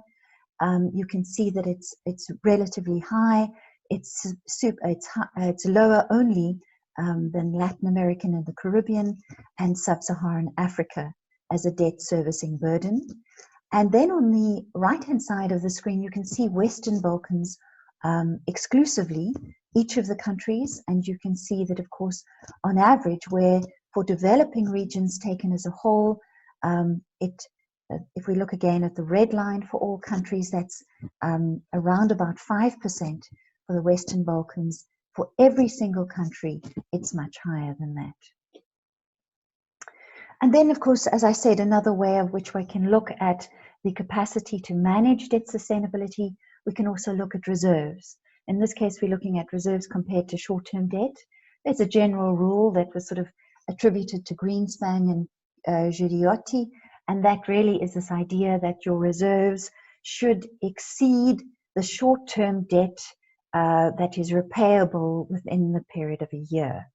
You can see that it's relatively high. It's lower only than Latin American and the Caribbean and Sub-Saharan Africa as a debt servicing burden. And then on the right-hand side of the screen, you can see Western Balkans exclusively, each of the countries, and you can see that, of course, on average, where for developing regions taken as a whole, if we look again at the red line for all countries, that's around about 5% for the Western Balkans. For every single country, it's much higher than that. And then, of course, as I said, another way of which we can look at the capacity to manage debt sustainability, we can also look at reserves. In this case, we're looking at reserves compared to short-term debt. There's a general rule that was sort of attributed to Greenspan and Giudiotti, and that really is this idea that your reserves should exceed the short-term debt that is repayable within the period of a year.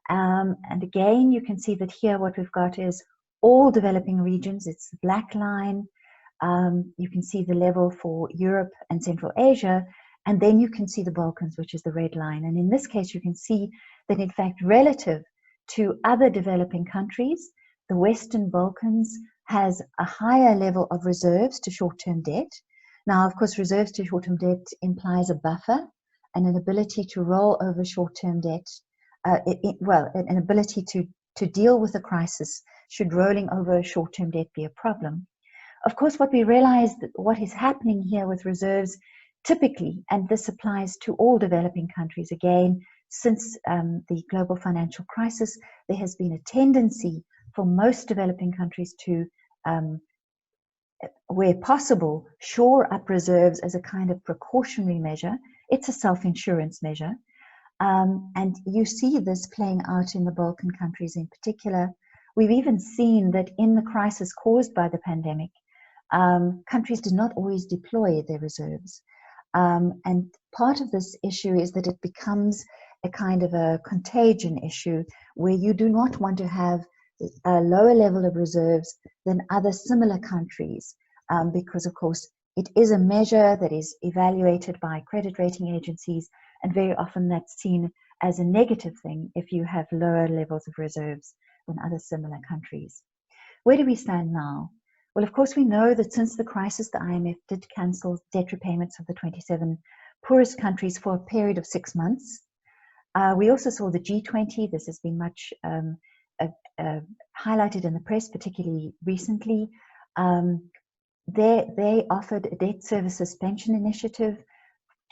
And again, you can see that here what we've got is all developing regions. It's the black line. You can see the level for Europe and Central Asia, and then you can see the Balkans, which is the red line. And in this case, you can see that, in fact, relative to other developing countries, the Western Balkans has a higher level of reserves to short-term debt. Now, of course, reserves to short-term debt implies a buffer and an ability to roll over short-term debt, an ability to deal with a crisis should rolling over short-term debt be a problem. Of course, what we realize that what is happening here with reserves typically, and this applies to all developing countries again, since the global financial crisis, there has been a tendency for most developing countries to, where possible, shore up reserves as a kind of precautionary measure. It's a self-insurance measure. And you see this playing out in the Balkan countries in particular. We've even seen that in the crisis caused by the pandemic, countries did not always deploy their reserves. And part of this issue is that it becomes a kind of a contagion issue where you do not want to have a lower level of reserves than other similar countries, because of course it is a measure that is evaluated by credit rating agencies, and very often that's seen as a negative thing if you have lower levels of reserves than other similar countries. Where do we stand now? Well, of course, we know that since the crisis, the IMF did cancel debt repayments of the 27 poorest countries for a period of 6 months. We also saw the G20. This has been much highlighted in the press, particularly recently. They offered a debt service suspension initiative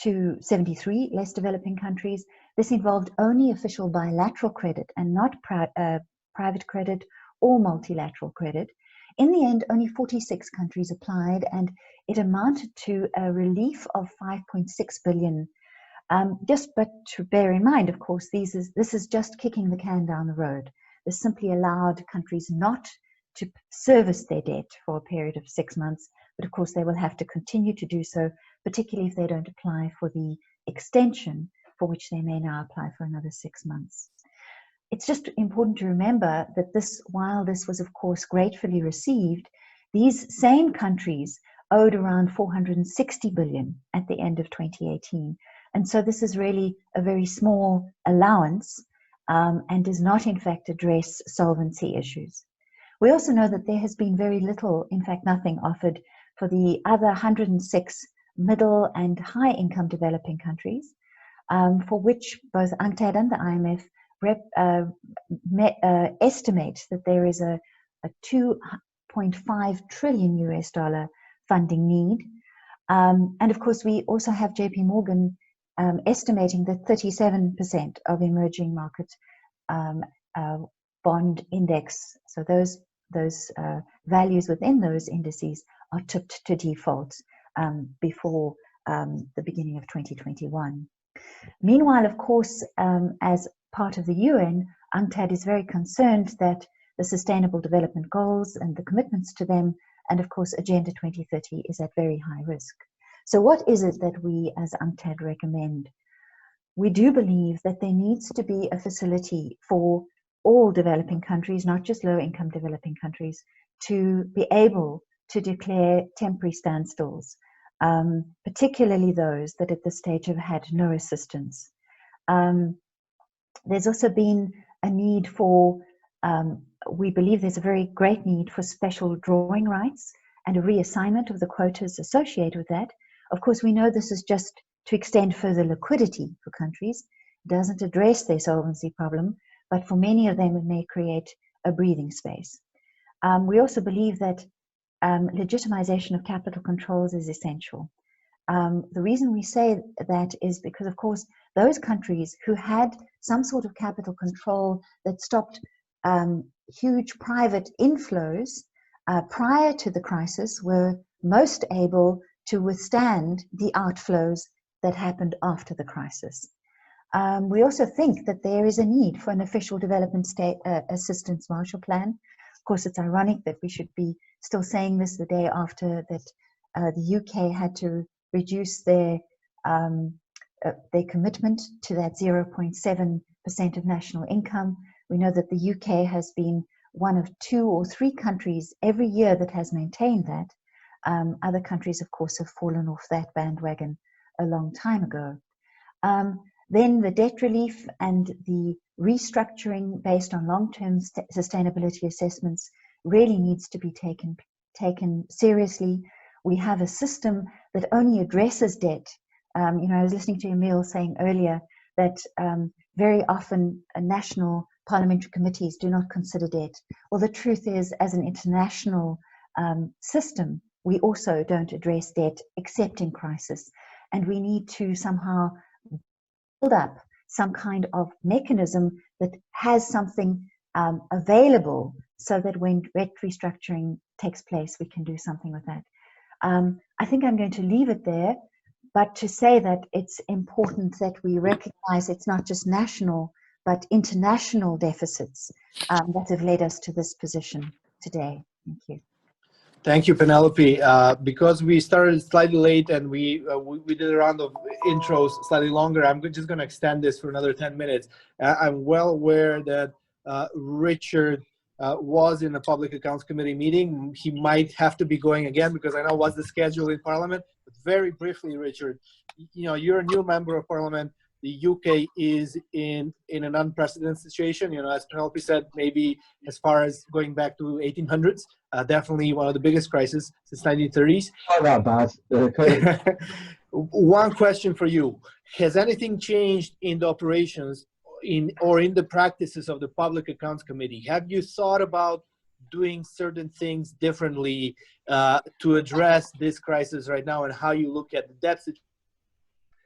to 73 less developing countries. This involved only official bilateral credit and not private credit or multilateral credit. In the end, only 46 countries applied, and it amounted to a relief of 5.6 billion. But to bear in mind, of course, this is just kicking the can down the road. This simply allowed countries not to service their debt for a period of 6 months, but of course they will have to continue to do so, particularly if they don't apply for the extension, for which they may now apply for another 6 months. It's just important to remember that while this was of course gratefully received, these same countries owed around 460 billion at the end of 2018. And so this is really a very small allowance and does not in fact address solvency issues. We also know that there has been very little, in fact nothing, offered for the other 106 middle and high income developing countries, for which both UNCTAD and the IMF estimate that there is a $2.5 trillion US funding need. And of course, we also have JP Morgan estimating that 37% of emerging market bond index, so those values within those indices are tipped to default before the beginning of 2021. Meanwhile, of course, as part of the UN, UNCTAD is very concerned that the Sustainable Development Goals and the commitments to them, and of course Agenda 2030, is at very high risk. So what is it that we as UNCTAD recommend? We do believe that there needs to be a facility for all developing countries, not just low-income developing countries, to be able to declare temporary standstills, particularly those that at this stage have had no assistance. There's also been a need for, we believe there's a very great need for special drawing rights and a reassignment of the quotas associated with that. Of course, we know this is just to extend further liquidity for countries. It doesn't address their solvency problem, but for many of them, it may create a breathing space. We also believe that legitimization of capital controls is essential. The reason we say that is because, of course, those countries who had some sort of capital control that stopped huge private inflows prior to the crisis were most able to withstand the outflows that happened after the crisis. We also think that there is a need for an official development assistance Marshall Plan. Of course, it's ironic that we should be still saying this the day after that the UK had to reduce their commitment to that 0.7% of national income. We know that the UK has been one of 2 or 3 countries every year that has maintained that. Other countries, of course, have fallen off that bandwagon a long time ago. Then the debt relief and the restructuring based on long-term sustainability assessments really needs to be taken seriously. We have a system that only addresses debt. I was listening to Emil saying earlier that very often national parliamentary committees do not consider debt. Well, the truth is, as an international system, we also don't address debt except in crisis. And we need to somehow build up some kind of mechanism that has something available so that when debt restructuring takes place, we can do something with that. I think I'm going to leave it there, but to say that it's important that we recognize it's not just national, but international deficits that have led us to this position today. Thank you. Thank you, Penelope. Because we started slightly late and we did a round of intros slightly longer, I'm just going to extend this for another 10 minutes. I'm well aware that Richard was in a Public Accounts Committee meeting. He might have to be going again because I know what's the schedule in Parliament. But very briefly, Richard, you're a new member of Parliament. The UK is in an unprecedented situation. As Penelope said, maybe as far as going back to 1800s, definitely one of the biggest crises since 1930s. Not that bad. One question for you. Has anything changed in the operations or in the practices of the Public Accounts Committee? Have you thought about doing certain things differently to address this crisis right now and how you look at the debt situation?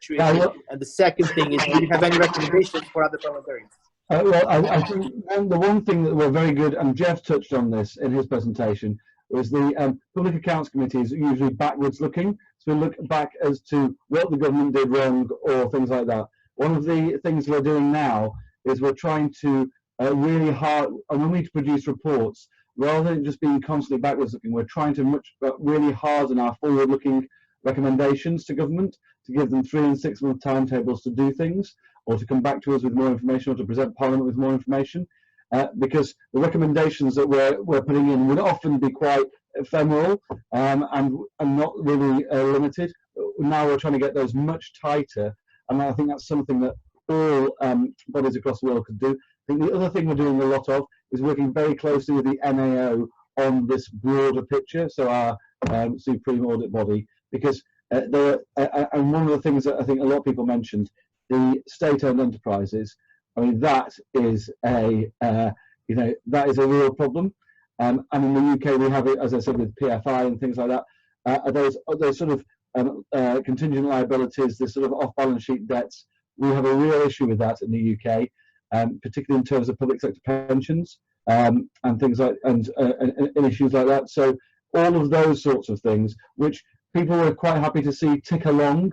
And the second thing is, do you have any recommendations for other parliamentarians? Well, I think the one thing that we're very good, and Jeff touched on this in his presentation, Whereas the Public Accounts Committee is usually backwards looking. So we look back as to what the government did wrong or things like that. One of the things we're doing now is we're trying to really hard, and when we produce reports, rather than just being constantly backwards looking, we're trying to really harden our forward looking recommendations to government to give them 3 and 6 month timetables to do things, or to come back to us with more information, or to present Parliament with more information. Because the recommendations that we're putting in would often be quite ephemeral and not really limited. Now we're trying to get those much tighter, and I think that's something that all bodies across the world could do. I think the other thing we're doing a lot of is working very closely with the NAO on this broader picture, so our supreme audit body, because and one of the things that I think a lot of people mentioned, the state-owned enterprises, I mean, that is a that is a real problem. And in the UK, we have it, as I said, with PFI and things like that. Those sort of contingent liabilities, this sort of off-balance sheet debts. We have a real issue with that in the UK, particularly in terms of public sector pensions and things like and issues like that. So all of those sorts of things, which people were quite happy to see tick along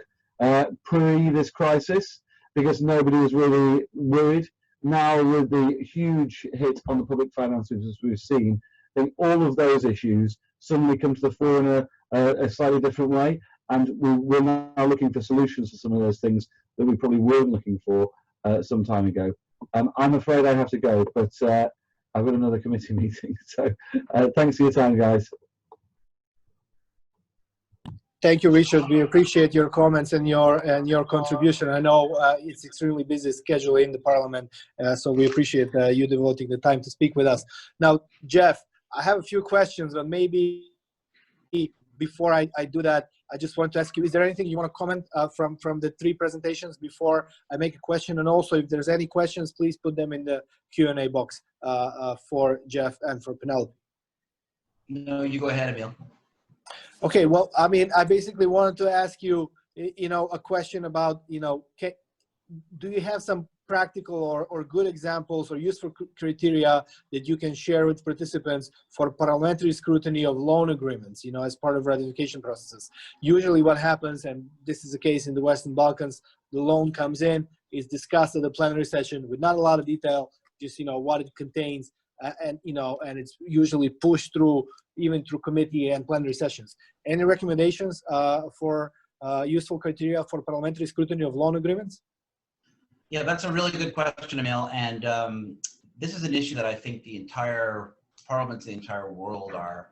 pre this crisis, because nobody was really worried. Now, with the huge hit on the public finances as we've seen, I think all of those issues suddenly come to the fore in a slightly different way, and we're now looking for solutions to some of those things that we probably weren't looking for some time ago. I'm afraid I have to go, but I've got another committee meeting. So thanks for your time, guys. Thank you, Richard. We appreciate your comments and your contribution. I know it's extremely busy schedule in the Parliament, so we appreciate you devoting the time to speak with us. Now, Jeff, I have a few questions, but maybe before I do that, I just want to ask you: is there anything you want to comment from the 3 presentations before I make a question? And also, if there's any questions, please put them in the Q&A box for Jeff and for Penelope. No, you go ahead, Emil. Okay, well, I mean, I basically wanted to ask you, a question about, do you have some practical or good examples or useful criteria that you can share with participants for parliamentary scrutiny of loan agreements, as part of ratification processes? Usually what happens, and this is the case in the Western Balkans, the loan comes in, is discussed at the plenary session with not a lot of detail, just, what it contains, and it's usually pushed through, even through committee and plenary sessions. Any recommendations for useful criteria for parliamentary scrutiny of loan agreements? Yeah, that's a really good question, Emil. And this is an issue that I think the entire parliaments, the entire world are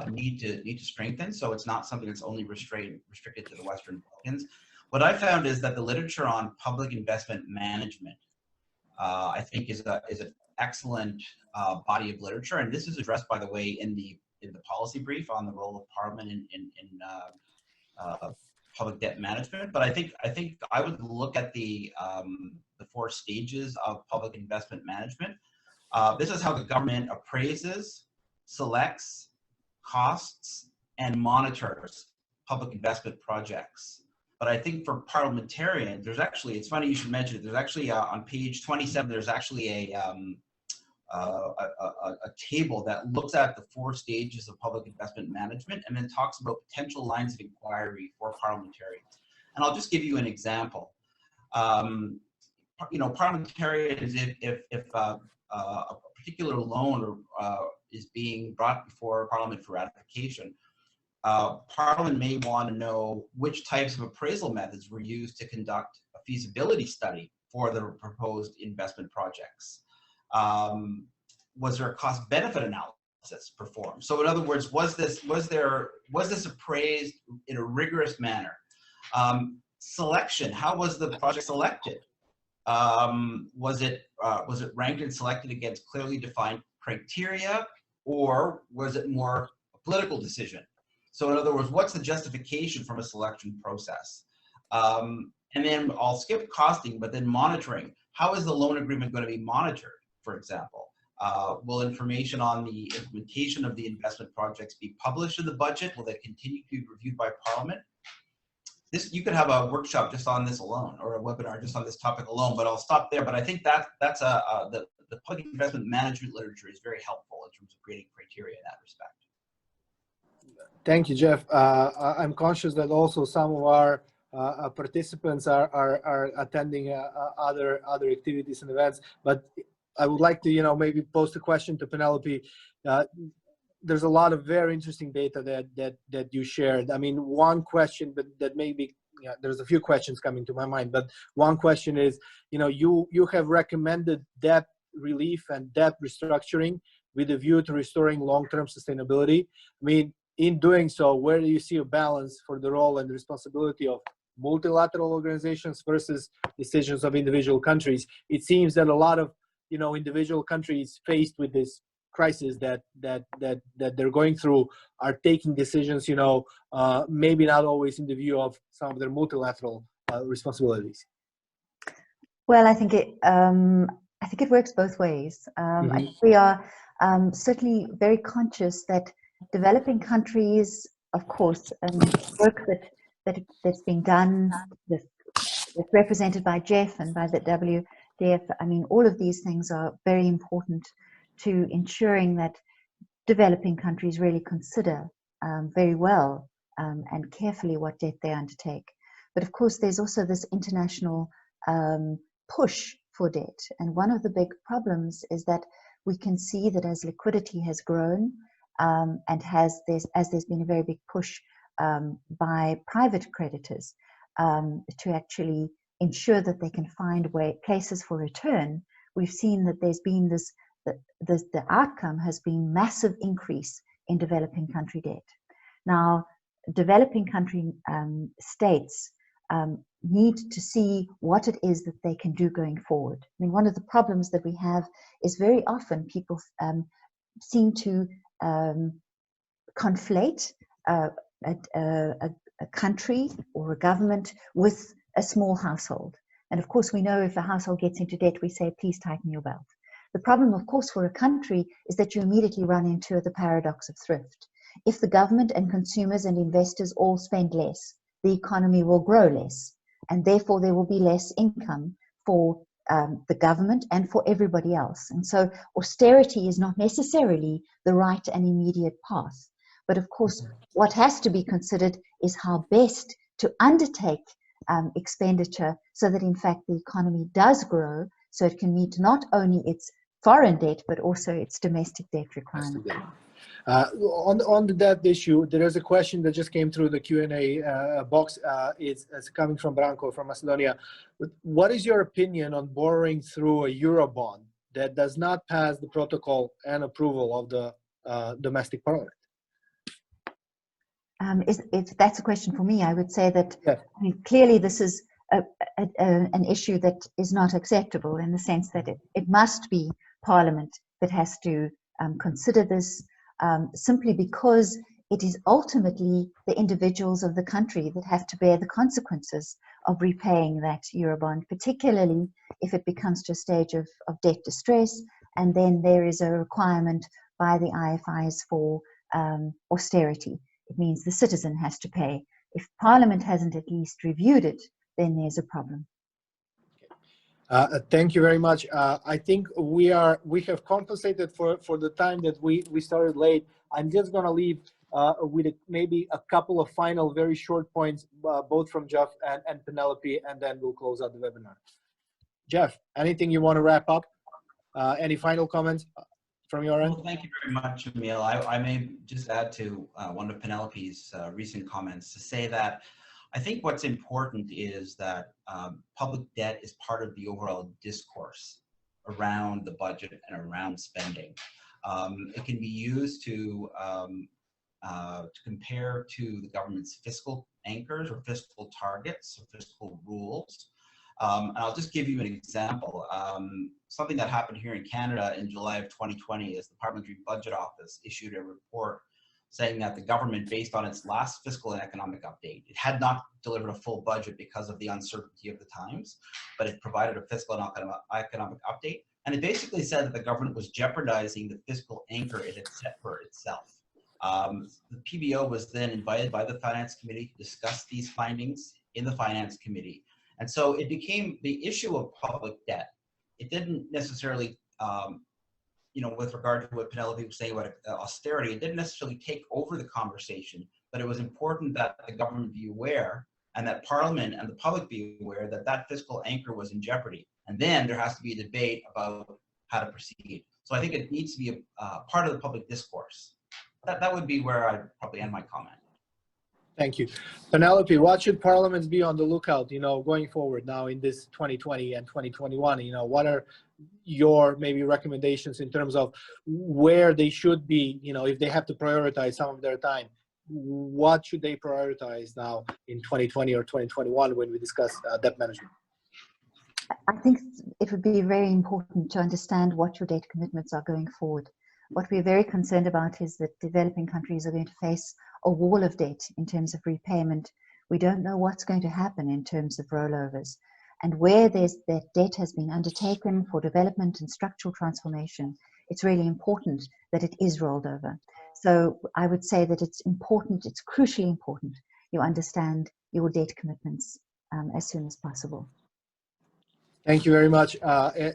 need to strengthen. So it's not something that's only restricted to the Western Balkans. What I found is that the literature on public investment management, I think, is an excellent body of literature, and this is addressed, by the way, in the policy brief on the role of Parliament in public debt management. But I think I would look at the 4 stages of public investment management. This is how the government appraises, selects, costs, and monitors public investment projects. But I think for parliamentarians, there's actually, it's funny you should mention it, there's actually on page 27, there's actually a table that looks at the 4 stages of public investment management and then talks about potential lines of inquiry for parliamentarians. And I'll just give you an example. Parliamentarians, if a particular loan is being brought before Parliament for ratification, Parliament may want to know which types of appraisal methods were used to conduct a feasibility study for the proposed investment projects. Was there a cost-benefit analysis performed? So, in other words, was this appraised in a rigorous manner? Selection: how was the project selected? Was it ranked and selected against clearly defined criteria, or was it more a political decision? So, in other words, what's the justification from a selection process? And then I'll skip costing, but then monitoring. How is the loan agreement going to be monitored, for example? Will information on the implementation of the investment projects be published in the budget? Will they continue to be reviewed by Parliament? You could have a workshop just on this alone, or a webinar just on this topic alone, but I'll stop there. But I think that's the public investment management literature is very helpful in terms of creating criteria in that respect. Thank you, Jeff. I'm conscious that also some of our participants are attending other activities and events, but I would like to, maybe post a question to Penelope. There's a lot of very interesting data that you shared. I mean, one question, but that maybe there's a few questions coming to my mind, but one question is, you have recommended debt relief and debt restructuring with a view to restoring long-term sustainability. I mean, in doing so, where do you see a balance for the role and responsibility of multilateral organizations versus decisions of individual countries? It seems that a lot of individual countries faced with this crisis that they're going through are taking decisions, maybe not always in the view of some of their multilateral responsibilities. Well, I think it works both ways. I think we are certainly very conscious that developing countries, of course, work that's being done, that's represented by Jeff and by the WDF. I mean, all of these things are very important to ensuring that developing countries really consider very well and carefully what debt they undertake. But of course, there's also this international push for debt. And one of the big problems is that we can see that as liquidity has grown and as there's been a very big push by private creditors to actually ensure that they can find places for return, we've seen that there's been the outcome has been massive increase in developing country debt. Now, developing country states need to see what it is that they can do going forward. I mean, one of the problems that we have is very often people seem to conflate a country or a government with a small household. And of course, we know if a household gets into debt, we say, please tighten your belt. The problem, of course, for a country is that you immediately run into the paradox of thrift. If the government and consumers and investors all spend less, the economy will grow less, and therefore there will be less income for the government and for everybody else. And so austerity is not necessarily the right and immediate path. But of course, what has to be considered is how best to undertake expenditure so that in fact the economy does grow, so it can meet not only its foreign debt, but also its domestic debt requirements. On the debt issue, there is a question that just came through the Q&A box. It's coming from Branko from Macedonia. What is your opinion on borrowing through a Eurobond that does not pass the protocol and approval of the domestic parliament? If that's a question for me, I would say that yes. I mean, clearly this is an issue that is not acceptable in the sense that it must be Parliament that has to consider this simply because it is ultimately the individuals of the country that have to bear the consequences of repaying that Eurobond, particularly if it becomes to a stage of debt distress, and then there is a requirement by the IFIs for austerity. It means the citizen has to pay. If Parliament hasn't at least reviewed it, then there's a problem. Thank you very much. I think we have compensated for the time that we started late. I'm just going to leave with maybe a couple of final very short points, both from Jeff and Penelope, and then we'll close out the webinar. Jeff, anything you want to wrap up? Any final comments from your end? Well, thank you very much, Emil. I may just add to one of Penelope's recent comments to say that I think what's important is that public debt is part of the overall discourse around the budget and around spending. It can be used to compare to the government's fiscal anchors or fiscal targets or fiscal rules. And I'll just give you an example. Something that happened here in Canada in July of 2020 is the Parliamentary Budget Office issued a report saying that the government, based on its last fiscal and economic update, it had not delivered a full budget because of the uncertainty of the times, but it provided a fiscal and economic update. And it basically said that the government was jeopardizing the fiscal anchor it had set for itself. The PBO was then invited by the Finance Committee to discuss these findings in the Finance Committee. And so it became the issue of public debt. It didn't necessarily you know, with regard to what Penelope was saying about austerity, it didn't necessarily take over the conversation, but it was important that the government be aware and that Parliament and the public be aware that that fiscal anchor was in jeopardy. And then there has to be a debate about how to proceed. So I think it needs to be a part of the public discourse. That would be where I'd probably end my comment. Thank you. Penelope, what should parliaments be on the lookout, you know, going forward now in this 2020 and 2021? You know, what are your maybe recommendations in terms of where they should be, you know, if they have to prioritize some of their time? What should they prioritize now in 2020 or 2021 when we discuss debt management? I think it would be very important to understand what your debt commitments are going forward. What we're very concerned about is that developing countries are going to face a wall of debt in terms of repayment. We don't know what's going to happen in terms of rollovers. And where that debt has been undertaken for development and structural transformation, it's really important that it is rolled over. So I would say that it's important, it's crucially important, you understand your debt commitments as soon as possible. Thank you very much.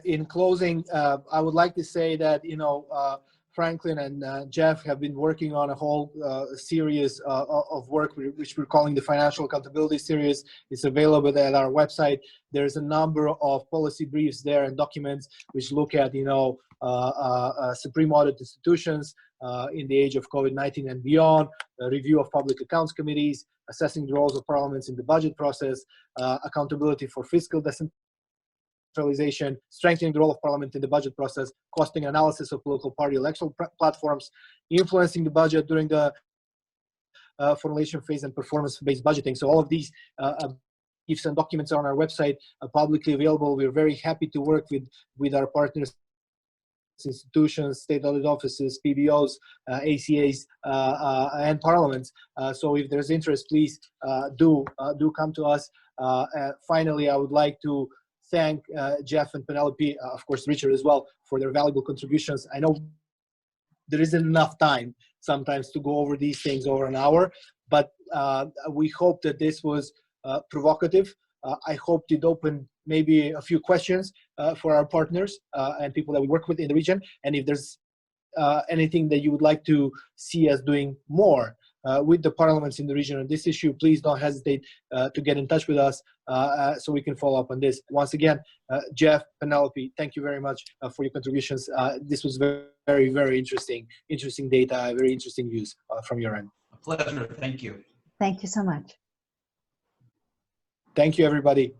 In closing, I would like to say that, you know, Franklin and Jeff have been working on a whole series of work, which we're calling the Financial Accountability Series. It's available at our website. There's a number of policy briefs there and documents which look at, you know, supreme audit institutions in the age of COVID-19 and beyond, a review of public accounts committees, assessing the roles of parliaments in the budget process, accountability for fiscal decentralization, strengthening the role of parliament in the budget process, costing analysis of political party electoral platforms, influencing the budget during the formulation phase, and performance-based budgeting. So all of these briefs and documents are on our website, publicly available. We're very happy to work with our partners, institutions, state audit offices, PBOs, ACAs, and parliaments. So if there's interest, please do come to us. Finally, I would like to thank Jeff and Penelope, of course Richard as well, for their valuable contributions. I know there isn't enough time sometimes to go over these things over an hour, but we hope that this was provocative. I hope it opened maybe a few questions for our partners and people that we work with in the region. And if there's anything that you would like to see us doing more with the parliaments in the region on this issue, please don't hesitate to get in touch with us so we can follow up on this. Once again, Jeff, Penelope, thank you very much for your contributions. This was very, very interesting data, very interesting views from your end. A pleasure. Thank you. Thank you so much. Thank you, everybody.